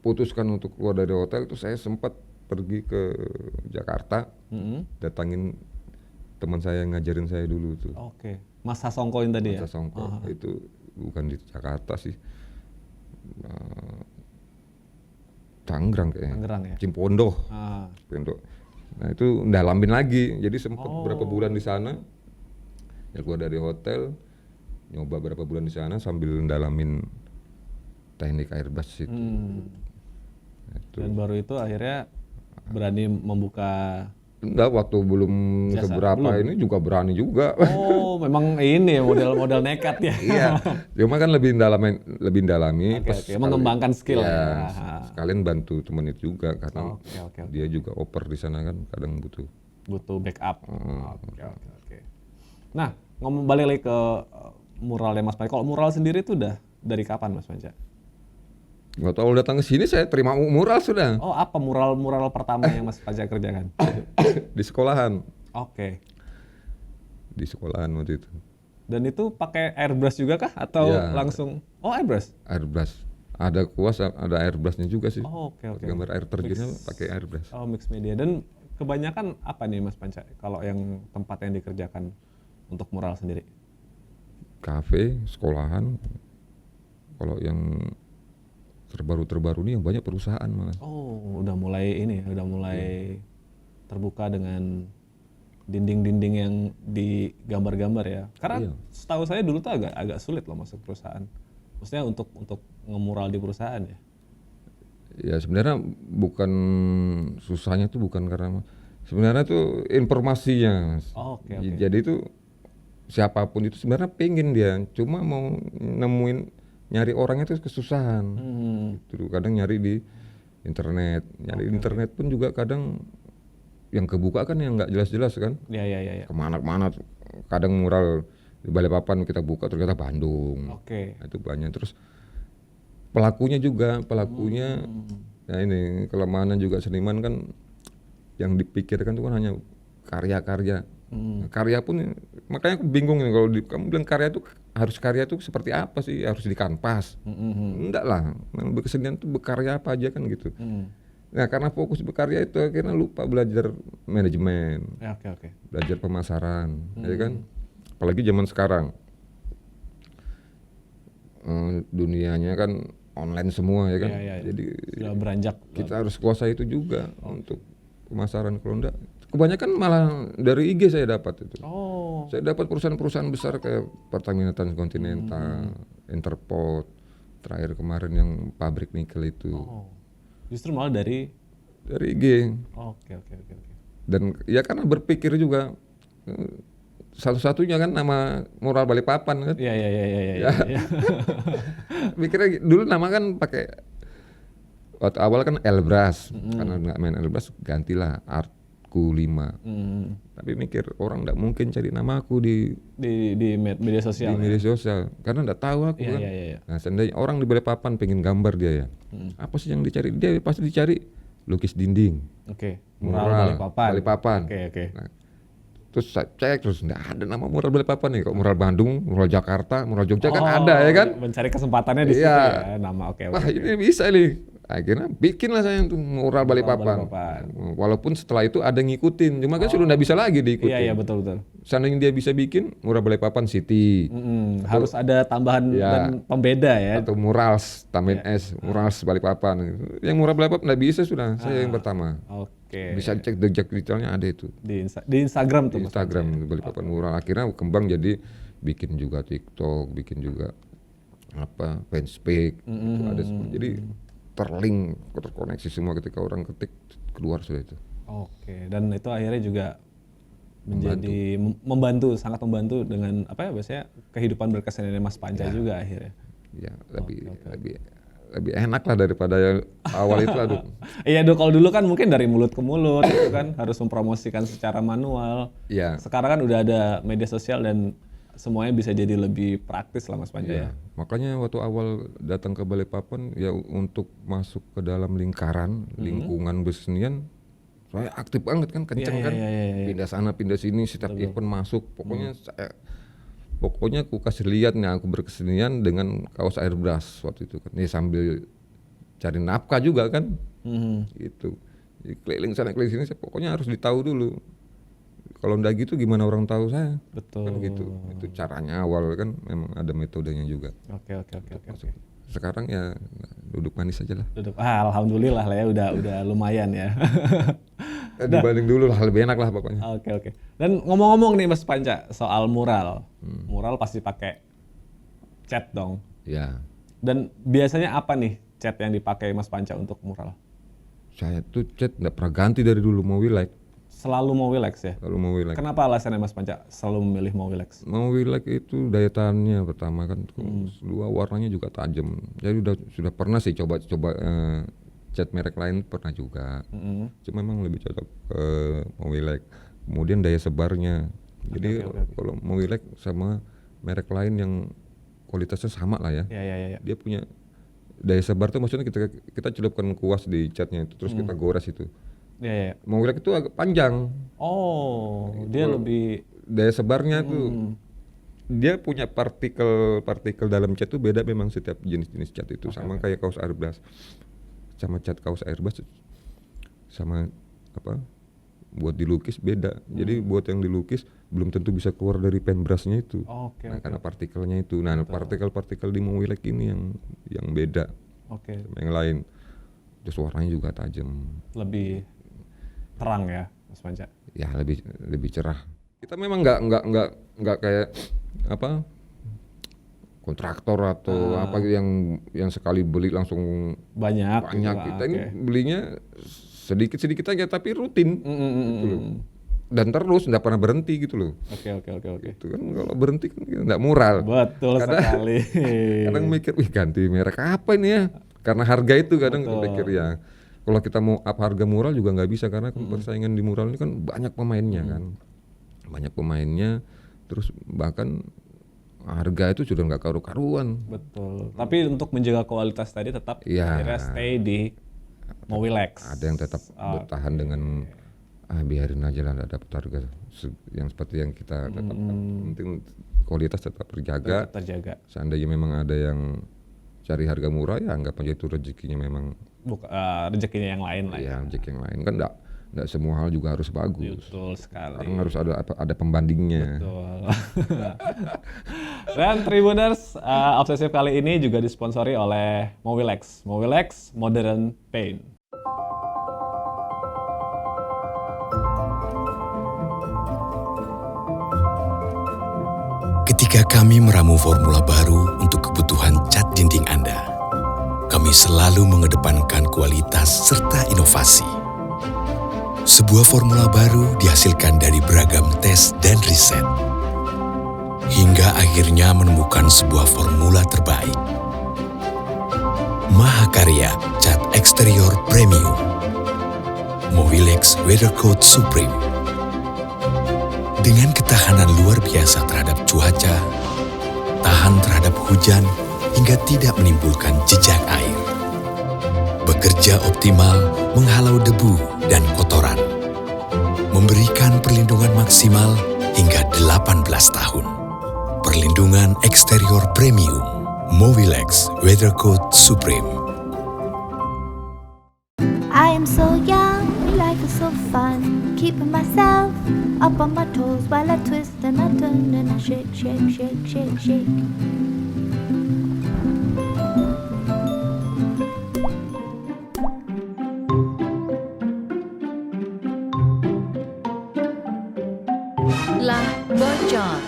putuskan untuk keluar dari hotel itu saya sempat pergi ke Jakarta, Hmm. datangin teman saya yang ngajarin saya dulu tuh. Oke. Mas Sasongkoin tadi ya? Masa Songko itu bukan di Jakarta sih, Tangerang kayaknya. Tangerang ya? Cipondoh. Ah. Nah itu ndalamin lagi, jadi sempat berapa bulan di sana. Ya keluar dari hotel, nyoba berapa bulan di sana sambil ndalamin teknik airbrush itu. Itu. Dan baru itu akhirnya berani membuka. Enggak, waktu belum Jasa, seberapa ini juga berani juga. Oh, memang ini ya model nekat ya. Iya, cuma kan lebih dalami. Oke, pas oke. Mengembangkan skill ya. Sekalian bantu temen itu juga karena Oke, oke. dia juga oper di sana kan kadang butuh. Butuh backup. Oke, oke, oke. Nah, ngomong balik lagi ke muralnya Mas Panca. Kalau mural sendiri itu udah dari kapan Mas Panca? Nggak tahu datang ke sini saya terima mural sudah Oh, apa mural pertama yang Mas Panca kerjakan? di sekolahan. Oke. Di sekolahan waktu itu. Dan itu pakai airbrush juga kah atau Iya. langsung? Oh, airbrush. Airbrush. Ada kuas, ada airbrushnya juga sih. Oh, oke, oke. Gambar air terjunnya pakai airbrush. Oh, mix media. Dan kebanyakan apa nih Mas Panca kalau yang tempat yang dikerjakan untuk mural sendiri? Kafe, sekolahan. Kalau yang terbaru nih yang banyak perusahaan malah. Oh, udah mulai ini, udah mulai terbuka dengan dinding-dinding yang digambar-gambar ya. Karena setahu saya dulu tuh agak sulit loh masuk perusahaan. Maksudnya untuk ngemural di perusahaan ya. Ya sebenarnya bukan susahnya tuh bukan karena sebenarnya tuh informasinya, Mas. Oh, oke, oke. Jadi itu siapapun itu sebenarnya pengen dia, cuma mau nemuin nyari orangnya tuh kesusahan. Hmm. Itu kadang nyari di internet, nyari di internet pun juga kadang yang kebuka kan yang nggak jelas-jelas kan, Ya, ya, ya, ya. kemana-kemana. Kadang mural di Balikpapan kita buka ternyata Bandung. Oke. Nah, itu banyak. Terus pelakunya ya ini kelemahan juga seniman kan yang dipikirkan itu kan hanya karya-karya. Nah, karya pun makanya aku bingung nih kalau kamu bilang karya itu harus karya itu seperti apa sih, harus di kanvas. Enggak lah, memang berkesenian itu berkarya apa aja kan gitu. Nah karena fokus berkarya itu akhirnya lupa belajar manajemen, Ya, oke, oke. belajar pemasaran, ya kan. Apalagi zaman sekarang dunianya kan online semua ya kan. Ya, ya, ya. Jadi Sudah beranjak. kita harus kuasai itu juga untuk pemasaran. Kalau enggak, kebanyakan malah dari IG saya dapat itu. Oh. Saya dapat perusahaan-perusahaan besar kayak Pertamina Transkontinental, Interport, terakhir kemarin yang pabrik nikel itu Oh. Justru malah dari. dari IG. Oke, oke, oke, oke. Dan ya karena berpikir juga satu-satunya kan nama mural Balikpapan kan. Iya, iya, iya, iya, iya, iya. Mikirnya dulu nama kan pakai waktu awal kan Elbras, karena nggak main Elbras gantilah Artku 5. Tapi mikir orang nggak mungkin cari nama aku di Di media sosial. media sosial karena nggak tahu aku Iya, kan. iya, iya, iya. Nah seandainya orang di Balikpapan pengen gambar dia ya, apa sih yang dicari? Dia pasti dicari lukis dinding, Oke. mural Balikpapan. Balikpapan. Oke, oke. Nah, terus saya cek terus nggak ada nama mural Balikpapan nih. Kok mural Bandung, mural Jakarta, mural Jogja kan ada ya kan? Mencari kesempatannya di situ Iya. ya, nama. Oke, Wah oke. ini bisa nih. Akhirnya bikinlah saya tuh mural Balikpapan. Balikpapan. Walaupun setelah itu ada yang ngikutin, cuma kan sudah nggak bisa lagi diikutin. Iya, iya, betul, betul. Seandainya dia bisa bikin mural Balikpapan City Harus ada tambahan Ya. dan pembeda ya. atau murals Tambahin S, murals Balikpapan. Yang mural Balikpapan nggak bisa sudah, saya yang pertama. Oke. Bisa cek jejak detailnya ada itu. Di Instagram tuh, Di Mas. Instagram Balikpapan mural. Akhirnya kembang jadi bikin juga TikTok, bikin juga apa fanspage, itu ada semua. Jadi terlink, terkoneksi semua ketika orang ketik keluar sudah itu. Oke, dan itu akhirnya juga menjadi membantu, sangat membantu dengan apa ya biasanya kehidupan berkesenian Mas Panca juga akhirnya. Ya, lebih enak lah daripada yang awal itu aduh. Iya, kalau dulu kan mungkin dari mulut ke mulut itu kan harus mempromosikan secara manual. Iya. Sekarang kan udah ada media sosial dan semuanya bisa jadi lebih praktis lah Mas Panca ya. Ya, makanya waktu awal datang ke Balikpapan ya untuk masuk ke dalam lingkungan kesenian saya aktif banget kan, kenceng kan, pindah sana pindah sini, setiap event masuk, pokoknya aku kasih lihat nih aku berkesenian dengan kaos airbrush waktu itu kan, nih sambil cari nafkah juga kan, gitu. Jadi keliling sana keliling sini, pokoknya harus ditahu dulu. Kalau ndak gitu gimana orang tahu saya? Betul. Kan gitu. Itu caranya awal kan memang ada metodenya juga. Oke. Sekarang ya duduk manis aja lah. Alhamdulillah lah ya udah lumayan ya. Dibanding dulu lah lebih enak lah pokoknya. Oke. Dan ngomong-ngomong nih Mas Panca soal mural. Mural pasti pakai cat dong. Ya, Dan biasanya apa nih cat yang dipakai Mas Panca untuk mural? saya tuh cat nggak pernah ganti dari dulu mau Wilex. Selalu mau relax ya? Kalau mau Wilex. Kenapa alasannya Mas Panca selalu memilih mau relax? Mau Wilex itu daya tahannya pertama kan, kedua warnanya juga tajam. Jadi sudah pernah sih coba cat merek lain pernah juga. Cuma memang lebih cocok ke mau Wilex. Kemudian daya sebarnya. Jadi kalau mau Wilex sama merek lain yang kualitasnya sama lah ya. Ya. Dia punya daya sebar tuh maksudnya kita celupkan kuas di catnya itu terus kita gores itu. Ya. Mau Wilex itu agak panjang. Oh, dia lebih Daya sebarnya tuh dia punya partikel dalam cat tuh beda memang setiap jenis-jenis cat itu. Sama kayak kaos airbrush. Sama cat kaos airbrush sama apa? Buat dilukis beda. Jadi buat yang dilukis belum tentu bisa keluar dari pen brushnya itu. Oke. Karena partikelnya itu. Nah, partikel-partikel di mau Wilex ini yang beda Oke. sama yang lain. Terus warnanya juga tajam. Lebih terang ya, Mas Panca. Ya lebih cerah. Kita memang nggak kayak apa kontraktor atau apa yang sekali beli langsung Banyak. banyak. Gitu. Kita ini belinya sedikit-sedikit aja tapi rutin gitu loh. Dan terus nggak pernah berhenti gitu loh. Oke. Itu kan kalau berhenti kan nggak moral. Betul sekali. Kadang mikir, wih ganti merek apa ini ya? Karena harga itu kadang pikir ya. Kalau kita mau up harga mural juga nggak bisa karena persaingan di mural ini kan banyak pemainnya kan. Banyak pemainnya, terus bahkan harga itu sudah nggak karu-karuan. Betul. Tapi untuk menjaga kualitas tadi tetap Iya. akhirnya stay di Mowilex. Ada yang tetap bertahan dengan biarin aja lah dapat harga yang seperti yang kita tetapkan. Penting kualitas tetap terjaga. Terjaga. Seandainya memang ada yang cari harga murah ya anggap aja itu rezekinya memang. Rezekinya yang lain lah. Ya rezeki yang lain kan enggak semua hal juga harus bagus. Betul sekali. Karena harus ada pembandingnya. Betul. Dan Tribuners, Obsesif kali ini juga disponsori oleh Mowilex. Mowilex Modern Paint. Ketika kami meramu formula baru untuk kebutuhan cat dinding Anda, kami selalu mengedepankan kualitas serta inovasi. Sebuah formula baru dihasilkan dari beragam tes dan riset, hingga akhirnya menemukan sebuah formula terbaik. Mahakarya Cat Eksterior Premium, Mowilex Weathercoat Supreme. Dengan ketahanan luar biasa terhadap cuaca, tahan terhadap hujan, hingga tidak menimbulkan jejak air. Bekerja optimal menghalau debu dan kotoran. Memberikan perlindungan maksimal hingga 18 tahun. Perlindungan eksterior premium. Mowilex Weathercoat Supreme. I am so young, life is so fun. Keeping myself up on my toes while I twist and I turn and I shake, shake, shake, shake, shake. Lah bocor.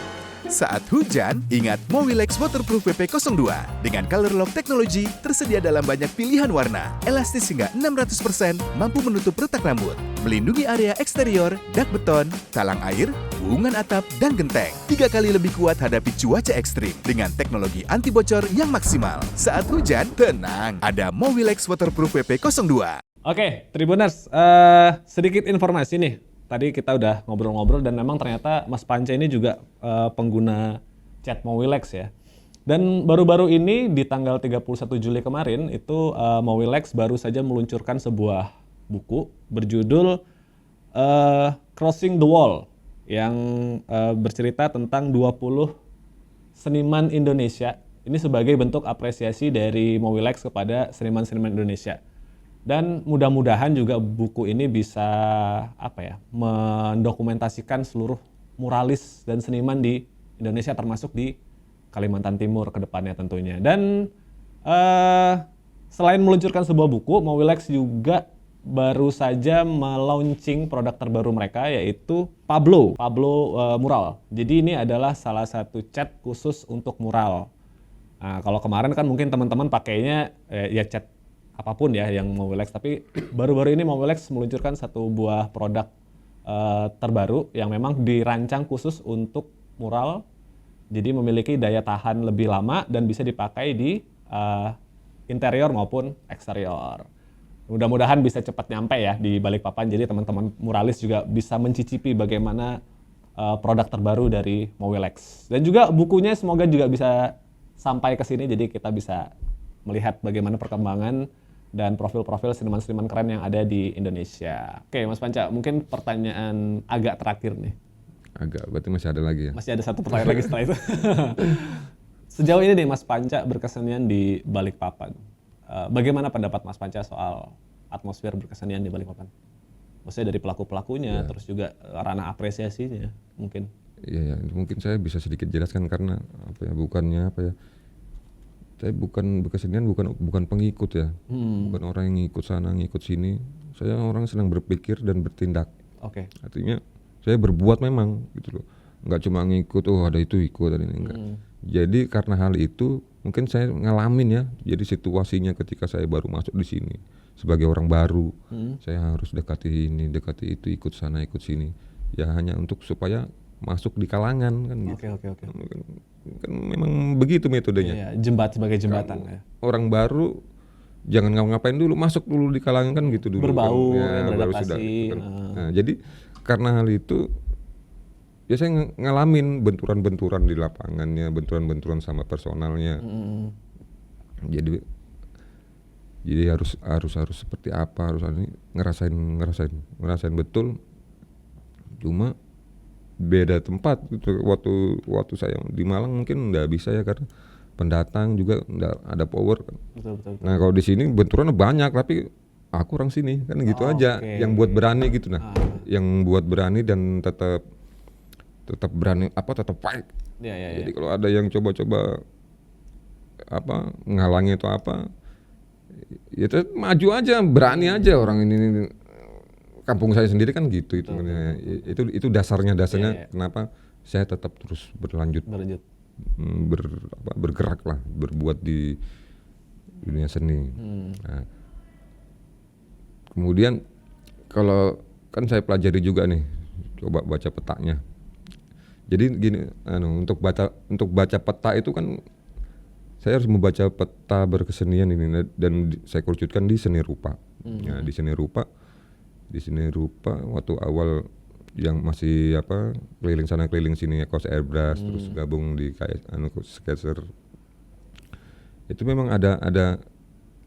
Saat hujan, ingat Mowilex Waterproof WP02 dengan Color Lock Technology tersedia dalam banyak pilihan warna, elastis hingga 600%, mampu menutup retak rambut, melindungi area eksterior, dak beton, talang air, hubungan atap, dan genteng. 3 kali lebih kuat hadapi cuaca ekstrim dengan teknologi anti bocor yang maksimal. Saat hujan, tenang, ada Mowilex Waterproof WP02. Oke, Tribuners, sedikit informasi nih. Tadi kita udah ngobrol-ngobrol dan memang ternyata Mas Panca ini juga pengguna cat Mowilex ya. Dan baru-baru ini di tanggal 31 Juli kemarin itu Mowilex baru saja meluncurkan sebuah buku berjudul Crossing the Wall yang bercerita tentang 20 seniman Indonesia. Ini sebagai bentuk apresiasi dari Mowilex kepada seniman-seniman Indonesia. Dan mudah-mudahan juga buku ini bisa mendokumentasikan seluruh muralis dan seniman di Indonesia termasuk di Kalimantan Timur ke depannya tentunya. Dan selain meluncurkan sebuah buku, Mowilex juga baru saja melaunching produk terbaru mereka yaitu Pablo Mural. Jadi ini adalah salah satu cat khusus untuk mural. Nah, kalau kemarin kan mungkin teman-teman pakainya ya cat apapun ya yang Mowilex, tapi baru-baru ini Mowilex meluncurkan satu buah produk terbaru yang memang dirancang khusus untuk mural, jadi memiliki daya tahan lebih lama dan bisa dipakai di interior maupun eksterior. Mudah-mudahan bisa cepat nyampe ya di Balikpapan, jadi teman-teman muralis juga bisa mencicipi bagaimana produk terbaru dari Mowilex. Dan juga bukunya semoga juga bisa sampai ke sini, jadi kita bisa melihat bagaimana perkembangan dan profil-profil seniman-seniman keren yang ada di Indonesia. Oke, Mas Panca, mungkin pertanyaan agak terakhir nih. Berarti masih ada lagi ya? Masih ada satu pertanyaan lagi setelah itu. Sejauh ini nih Mas Panca berkesenian di Balikpapan. Bagaimana pendapat Mas Panca soal atmosfer berkesenian di Balikpapan? Maksudnya dari pelaku-pelakunya, terus juga ranah apresiasinya mungkin. Iya, mungkin saya bisa sedikit jelaskan karena saya bukan berkesenian, bukan pengikut ya, bukan orang yang ngikut sana ngikut sini. Saya orang senang berpikir dan bertindak. Oke. Artinya saya berbuat memang gitu loh, nggak cuma ngikut ada itu ikut dan ini enggak. Jadi karena hal itu mungkin saya ngalamin ya. Jadi situasinya ketika saya baru masuk di sini sebagai orang baru, saya harus dekati ini, dekati itu, ikut sana, ikut sini. Ya hanya untuk supaya masuk di kalangan kan gitu. Oke. Kan memang begitu metodenya. Iya, sebagai jembatan ya. Orang baru jangan ngapa-ngapain dulu, masuk dulu di kalangan kan gitu dulu. Berbau, kan. ya, Baru beradaptasi. sudah, gitu kan. Nah, jadi karena hal itu ya saya ngalamin benturan-benturan di lapangannya, benturan-benturan sama personalnya. Jadi harus seperti apa, harus ini ngerasain betul. Cuma beda tempat gitu. Waktu saya di Malang mungkin nggak bisa ya karena pendatang juga nggak ada power kan. Betul. Nah kalau di sini benturannya banyak tapi aku orang sini kan gitu aja. Oke. Yang buat berani gitu yang buat berani dan tetap berani tetap fight. Iya. Jadi kalau ada yang coba-coba menghalangi atau apa, ya tetap maju aja, berani aja orang ini. Kampung saya sendiri kan gitu itu dasarnya Iya. kenapa saya tetap terus berlanjut. Bergerak lah, berbuat di dunia seni. Nah, kemudian kalau kan saya pelajari juga nih, coba baca petanya. Jadi gini, untuk baca peta itu kan saya harus membaca peta berkesenian ini dan saya kerucutkan di seni rupa. Ya, di seni rupa waktu awal yang masih keliling sana keliling sini kos airbrush terus gabung di sketcher. Itu memang ada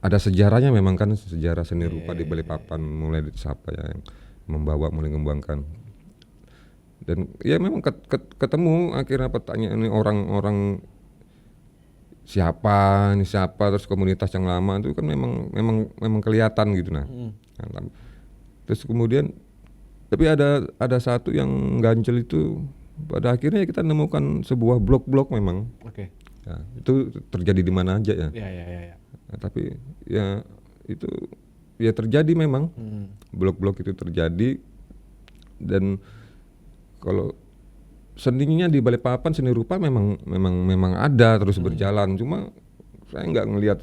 sejarahnya memang kan, sejarah seni rupa di Balikpapan mulai dari siapa yang membawa, mulai mengembangkan. Dan ya memang ketemu akhirnya pertanyaan ini orang-orang siapa terus komunitas yang lama itu kan memang kelihatan gitu nah. Terus kemudian tapi ada satu yang ganjel itu pada akhirnya kita nemukan sebuah blok-blok memang. Oke. Ya, itu terjadi di mana aja ya. Iya. Nah, tapi ya itu ya terjadi memang. Blok-blok itu terjadi dan kalau seninya di Balikpapan seni rupa memang ada terus berjalan, cuma saya nggak ngelihat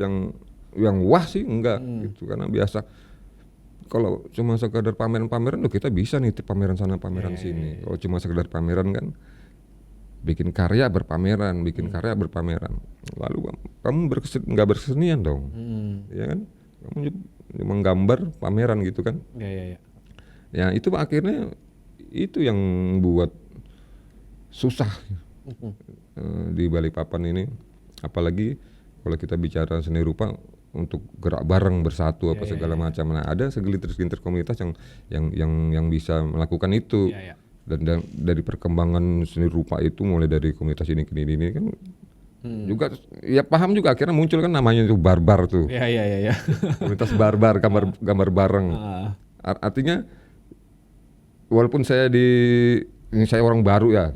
yang wah sih enggak gitu karena biasa kalau cuma sekedar pameran-pameran kita bisa nih pameran sana pameran sini. Kalau cuma sekedar pameran kan bikin karya berpameran, lalu kamu nggak berkesenian dong, ya kan? Kamu cuma gambar pameran gitu kan? Iya. Ya itu akhirnya itu yang buat susah di Balikpapan ini, apalagi kalau kita bicara seni rupa untuk gerak bareng bersatu segala macam. Nah ada segelintir komunitas yang bisa melakukan itu. Dan dari perkembangan seni rupa itu mulai dari komunitas ini kan juga ya paham juga akhirnya muncul kan namanya itu barbar tuh. Iya. Komunitas barbar gambar bareng. Artinya walaupun saya orang baru ya.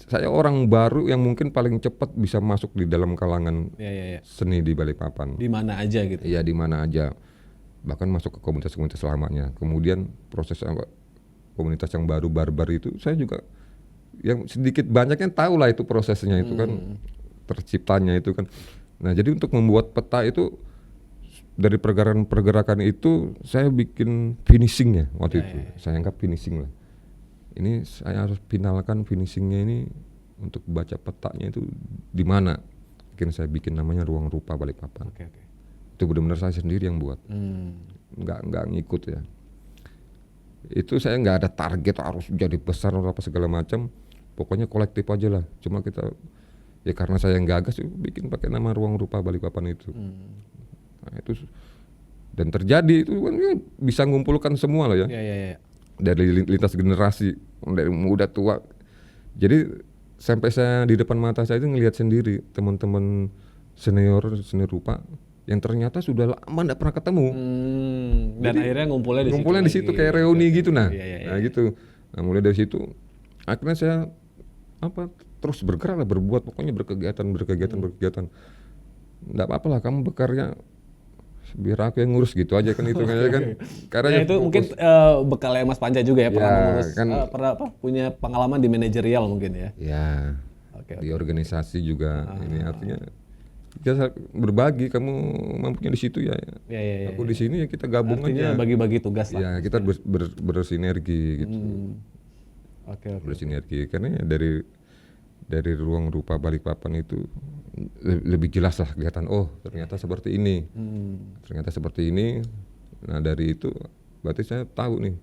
Saya orang baru yang mungkin paling cepat bisa masuk di dalam kalangan seni di Balikpapan. Di mana aja gitu. Iya, di mana aja. Bahkan masuk ke komunitas-komunitas lamanya. Kemudian proses komunitas yang baru barbar itu saya juga yang sedikit banyaknya tahu lah itu prosesnya itu kan terciptanya itu kan. Nah, jadi untuk membuat peta itu dari pergerakan itu saya bikin finishingnya waktu itu. Saya anggap finishing lah. Ini saya harus finalkan finishingnya ini untuk baca petanya itu di mana. Akhirnya saya bikin namanya Ruang Rupa Balikpapan. Oke. Itu benar-benar saya sendiri yang buat. Nggak ngikut ya. Itu saya nggak ada target harus jadi besar atau apa segala macam. Pokoknya kolektif aja lah. Cuma kita ya karena saya yang gagas bikin pakai nama Ruang Rupa Balikpapan itu. Nah, itu dan terjadi itu kan bisa ngumpulkan semua lah ya. Iya. Dari lintas generasi, dari muda tua. Jadi sampai saya di depan mata saya itu ngelihat sendiri teman-teman senior seni rupa yang ternyata sudah lama enggak pernah ketemu. Dan jadi, akhirnya ngumpulnya di situ kayak reuni gitu nah. Iya. Nah gitu. Nah mulai dari situ akhirnya saya terus bergerak lah, berbuat, pokoknya berkegiatan. Enggak apa-apa lah kamu berkarya biar aku yang ngurus gitu aja kan itu kan. Karena ya, itu mungkin bekalnya Mas Panca juga ya, pernah mengurus, kan, punya pengalaman di manajerial mungkin ya. Ya. Oke. di organisasi juga. Ini artinya kita berbagi, kamu mampunya di situ ya, Ya. aku di sini ya, kita gabung Artinya aja. bagi-bagi tugas lah. Ya kita bersinergi gitu. Oke. Bersinergi karena ya dari ruang rupa Balikpapan itu lebih jelas lah kelihatan, oh ternyata seperti ini, ternyata seperti ini. Nah dari itu berarti saya tahu nih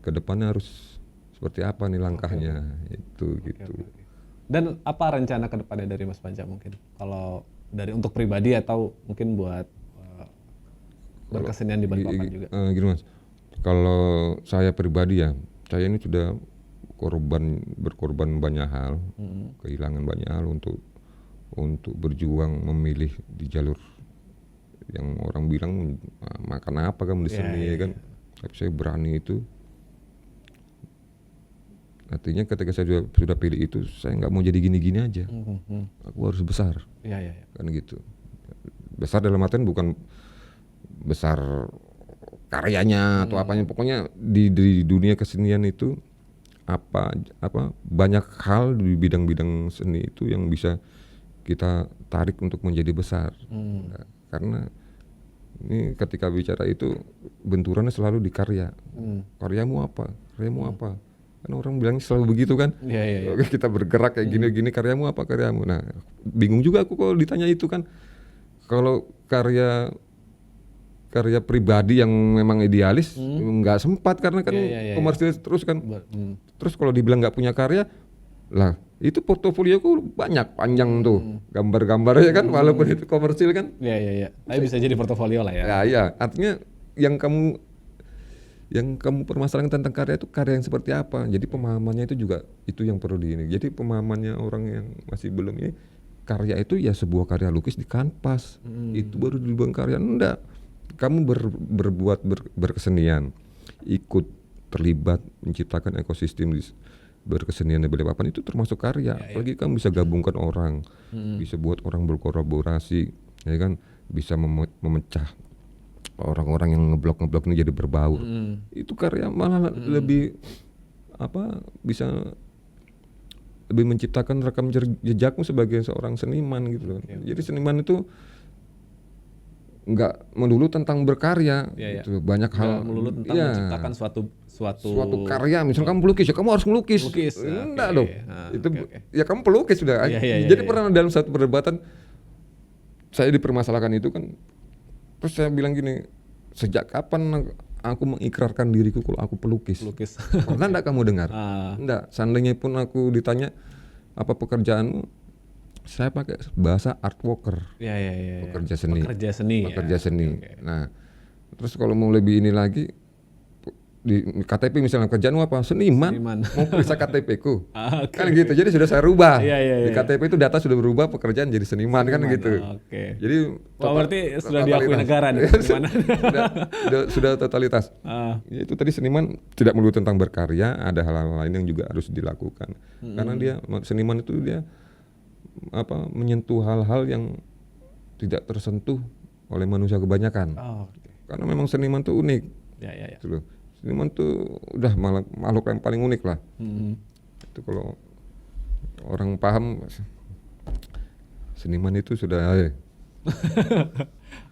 ke depannya harus seperti apa nih langkahnya. Itu gitu. Dan apa rencana ke depannya dari Mas Panca mungkin? Kalau dari untuk pribadi atau mungkin buat berkesenian di Balikpapan juga? Gini Mas, kalau saya pribadi ya, saya ini sudah berkorban banyak hal, kehilangan banyak hal untuk berjuang memilih di jalur yang orang bilang makan apa kamu di sini ya kan. Tapi saya berani itu. Artinya ketika saya sudah pilih itu, saya nggak mau jadi gini-gini aja. Aku harus besar. Iya. Kan gitu. Besar dalam artian bukan besar karyanya atau apanya, pokoknya di dunia kesenian itu apa banyak hal di bidang-bidang seni itu yang bisa kita tarik untuk menjadi besar. Nah, karena ini ketika bicara itu benturannya selalu di karya. Karyamu apa? Kan orang bilangnya selalu begitu kan. Iya. Oke, kita bergerak kayak gini-gini, karyamu apa karyamu? Nah, bingung juga aku kalau ditanya itu kan. Kalau karya pribadi yang memang idealis nggak sempat karena kan komersil terus kan. Terus kalau dibilang nggak punya karya, lah itu portofolioku banyak panjang tuh gambar-gambarnya kan, walaupun itu komersil kan. Iya. Tapi bisa jadi portofolio lah ya. Ya, artinya yang kamu permasalahkan tentang karya itu karya yang seperti apa. Jadi pemahamannya itu juga itu yang perlu ini. Jadi pemahamannya orang yang masih belum ini, karya itu ya sebuah karya lukis di kanvas. Itu baru dibilang karya. Enggak. Kamu berkesenian, ikut terlibat menciptakan ekosistem berkesenian di Balikpapan itu termasuk karya. Apalagi kamu bisa gabungkan orang, bisa buat orang berkolaborasi, ya kan, bisa memecah orang-orang yang ngeblok ini jadi berbaur. Itu karya malah lebih bisa lebih menciptakan rekam jejakmu sebagai seorang seniman gitu loh. Jadi seniman itu nggak melulu tentang berkarya, gitu. Banyak hal melulu tentang menciptakan suatu karya. Misalnya kamu pelukis, ya kamu harus melukis. Enggak dong. Ya kamu pelukis sudah. Jadi pernah dalam satu perdebatan saya dipermasalahkan itu kan. Terus saya bilang gini, sejak kapan aku mengikrarkan diriku kalau aku pelukis? Pernah enggak kamu dengar? Enggak. Seandainya pun aku ditanya apa pekerjaanmu, saya pakai bahasa art worker. Pekerja seni. Pekerja seni. Nah, terus kalau mau lebih ini lagi, di KTP misalnya kerjaanmu apa? Seniman. Mau periksa KTP-ku. Kan gitu. Jadi sudah saya rubah. Di KTP itu data sudah berubah, pekerjaan jadi seniman kan gitu. Jadi berarti sudah diakui negara nih. sudah totalitas. Ya, itu tadi seniman tidak melulu tentang berkarya, ada hal-hal lain yang juga harus dilakukan. Karena seniman itu dia menyentuh hal-hal yang tidak tersentuh oleh manusia kebanyakan. Karena memang seniman itu unik. Gitu loh. Seniman tuh udah makhluk yang paling unik lah. Itu kalau orang paham seniman itu sudah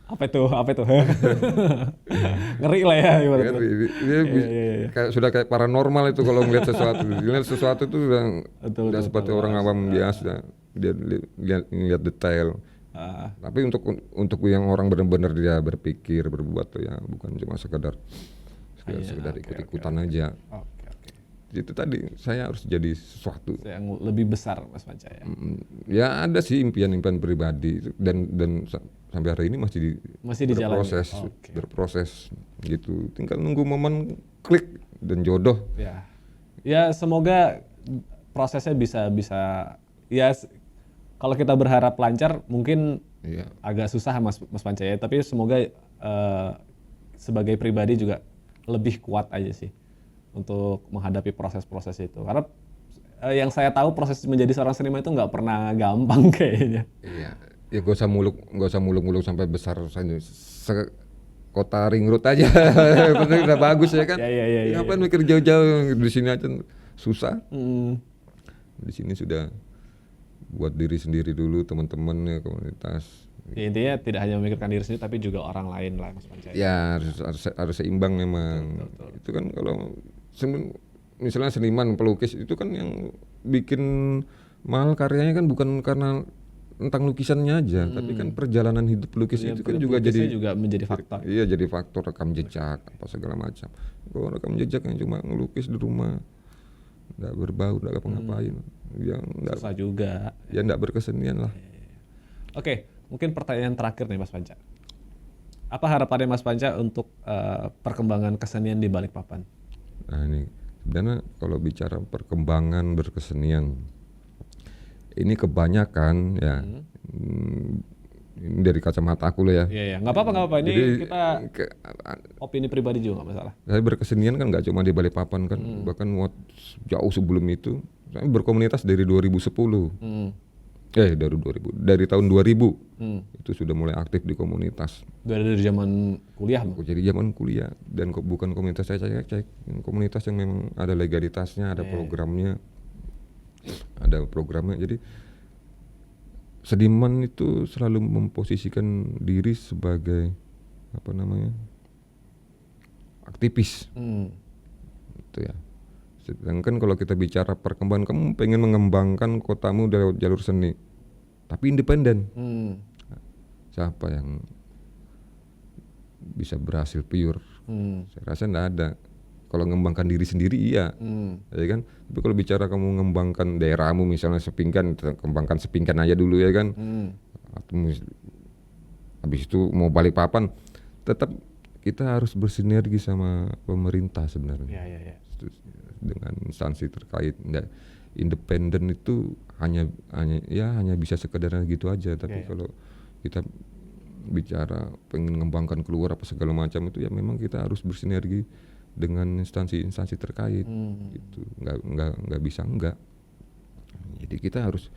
apa itu? Ngeri lah ya. Kayak sudah kayak paranormal itu kalau melihat sesuatu. Lihat sesuatu itu udah seperti orang awam biasa. Dia lihat detail. Tapi untuk yang orang benar-benar dia berpikir, berbuat tuh ya bukan cuma sekedar ikut-ikutan aja. Itu tadi saya harus jadi sesuatu yang lebih besar, Mas Panca ya. Ya ada sih impian-impian pribadi dan sampai hari ini masih berproses gitu. Tinggal nunggu momen klik dan jodoh. Ya semoga prosesnya bisa ya kalau kita berharap lancar mungkin agak susah Mas Panca ya, tapi semoga sebagai pribadi juga lebih kuat aja sih untuk menghadapi proses-proses itu. Karena yang saya tahu proses menjadi seorang seniman itu nggak pernah gampang kayaknya. Ya gak usah muluk-muluk sampai besar saja. Kota Ring Road aja, udah bagus ya kan. Ngapain mikir jauh-jauh, di sini aja susah. Di sini sudah buat diri sendiri dulu, teman-temannya, komunitas. Ya, intinya tidak hanya memikirkan diri sendiri tapi juga orang lain lah Mas Panca. Ya harus seimbang memang. Itu kan kalau misalnya seniman pelukis itu kan yang bikin mahal karyanya kan bukan karena tentang lukisannya aja, tapi kan perjalanan hidup pelukis itu kan juga Pelukisnya jadi juga menjadi faktor. Iya, jadi faktor rekam jejak apa segala macam. Kalau rekam jejak yang cuma ngelukis di rumah nggak berbau, nggak ngapa-ngapain, ya nggak, Susah juga. ya nggak berkesenian lah. Oke, mungkin pertanyaan terakhir nih Mas Panca. Apa harapannya Mas Panca untuk perkembangan kesenian di Balikpapan? Nah ini sebenarnya kalau bicara perkembangan berkesenian, ini kebanyakan ya ini dari kacamata aku lah ya. Iya, ya, nggak apa-apa. Ini Jadi, kita opini pribadi juga nggak masalah. saya berkesenian kan nggak cuma di Balikpapan kan, bahkan jauh sebelum itu saya berkomunitas dari 2010. Dari tahun 2000 itu sudah mulai aktif di komunitas. Dari zaman kuliah, Bang? Jadi zaman kuliah dan bukan komunitas saya cek, komunitas yang memang ada legalitasnya, ada programnya, Jadi seniman itu selalu memposisikan diri sebagai aktivis, itu ya. Sedangkan kalau kita bicara perkembangan, kamu pengen mengembangkan kotamu dari jalur seni, tapi independen. Siapa yang bisa berhasil pure? Saya rasa enggak ada. Kalau mengembangkan diri sendiri iya, ya kan. Tapi kalau bicara kamu mengembangkan daerahmu, misalnya Sepinggan, kembangkan Sepinggan aja dulu ya kan. Habis itu mau Balikpapan, tetap kita harus bersinergi sama pemerintah sebenarnya. Iya. Dengan instansi terkait. Nggak, independen itu hanya bisa sekedar gitu aja. Tapi kalau kita bicara pengen mengembangkan keluar apa segala macam itu ya memang kita harus bersinergi dengan instansi terkait gitu. Nggak bisa enggak. Jadi kita harus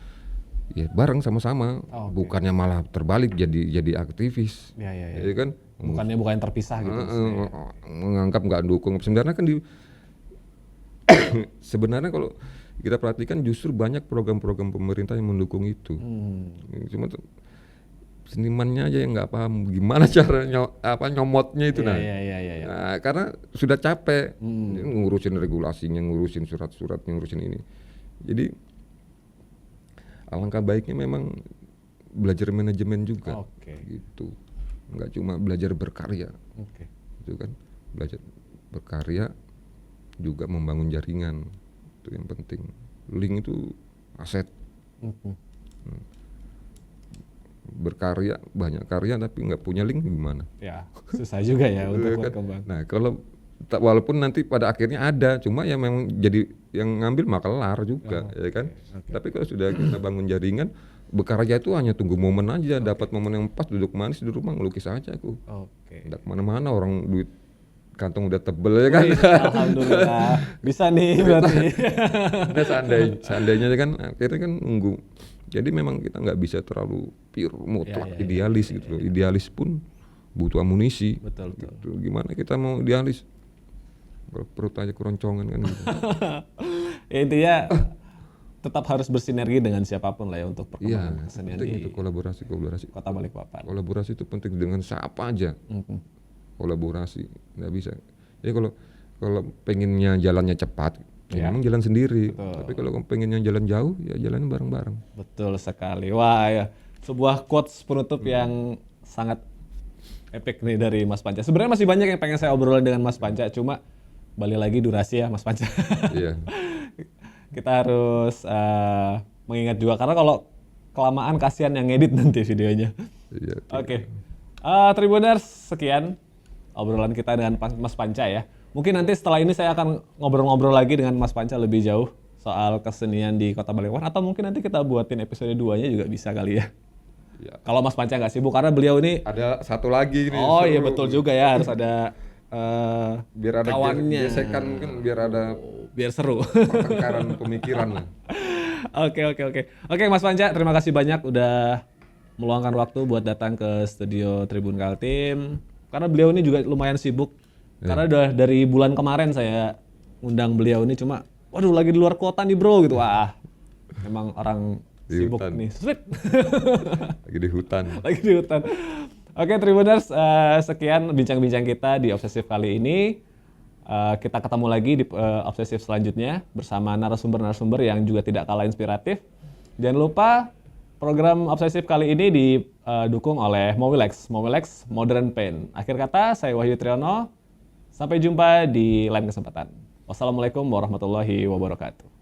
ya bareng sama-sama, bukannya malah terbalik jadi aktivis. Iya. Ya kan? Bukan terpisah gitu. Menganggap nggak dukung. Sebenarnya kan sebenarnya kalau kita perhatikan justru banyak program-program pemerintah yang mendukung itu. Cuma senimannya aja yang nggak paham gimana cara nyomotnya itu. Iya. Nah, karena sudah capek ngurusin regulasinya, ngurusin surat-surat, ngurusin ini. Jadi alangkah baiknya memang belajar manajemen juga, gitu. Nggak cuma belajar berkarya, itu kan. Belajar berkarya juga membangun jaringan, itu yang penting. Link itu aset. Berkarya, banyak karya tapi nggak punya link gimana? Ya, susah juga ya untuk berkembang. Nah, kalau walaupun nanti pada akhirnya ada, cuma ya memang jadi yang ngambil makelar juga, ya kan? Tapi kalau sudah kita bangun jaringan, bekerja itu hanya tunggu momen aja, dapat momen yang pas, duduk manis di rumah ngelukis aja aku. Nggak kemana-mana, orang duit kantong udah tebel ya kan? Alhamdulillah, bisa nih berarti. Nah, seandainya kan akhirnya kan nunggu. Jadi memang kita nggak bisa terlalu pure mutlak idealis gitu loh. Idealis pun butuh amunisi. Betul. Gitu. Gimana kita mau idealis? Kalau perut aja keroncongan kan gitu. Ya, intinya tetap harus bersinergi dengan siapapun lah ya untuk perkembangan kesenian di itu kolaborasi. Kota Balikpapan. Kolaborasi itu penting dengan siapa aja. Kolaborasi nggak bisa. Ya kalau pengennya jalannya cepat, memang jalan sendiri. Tapi kalau pengennya jalan jauh, ya jalan bareng-bareng. Betul sekali. Wah ya, sebuah quotes penutup yang sangat epic nih dari Mas Panca. Sebenarnya masih banyak yang pengen saya obrolin dengan Mas Panca, cuma balik lagi durasi ya Mas Panca. Iya. Kita harus mengingat juga karena kalau kelamaan kasihan yang ngedit nanti videonya. Iya. Oke. Tribuners, sekian obrolan kita dengan Mas Panca ya. Mungkin nanti setelah ini saya akan ngobrol-ngobrol lagi dengan Mas Panca lebih jauh soal kesenian di Kota Balikpapan, atau mungkin nanti kita buatin episode 2-nya juga bisa kali ya. Kalau Mas Panca nggak sibuk, karena beliau ini ada satu lagi nih. Oh iya betul juga ya, harus ada biar ada kawannya. gesekan kan, biar ada biar seru. pertengkaran pemikiran lah. Oke Mas Panca, terima kasih banyak udah meluangkan waktu buat datang ke studio Tribun Kaltim. Karena beliau ini juga lumayan sibuk. Karena udah dari bulan kemarin saya undang beliau ini, cuma waduh lagi di luar kota nih bro gitu. Wah, memang orang Di Sibuk hutan. nih. Sweet. Lagi di hutan. Lagi di hutan. Oke, Tribuners, sekian bincang-bincang kita di Obsesif kali ini. Kita ketemu lagi di Obsesif selanjutnya bersama narasumber-narasumber yang juga tidak kalah inspiratif. Jangan lupa program Obsesif kali ini didukung oleh Mowilex Modern Paint. Akhir kata, saya Wahyu Triyono. Sampai jumpa di lain kesempatan. Wassalamualaikum warahmatullahi wabarakatuh.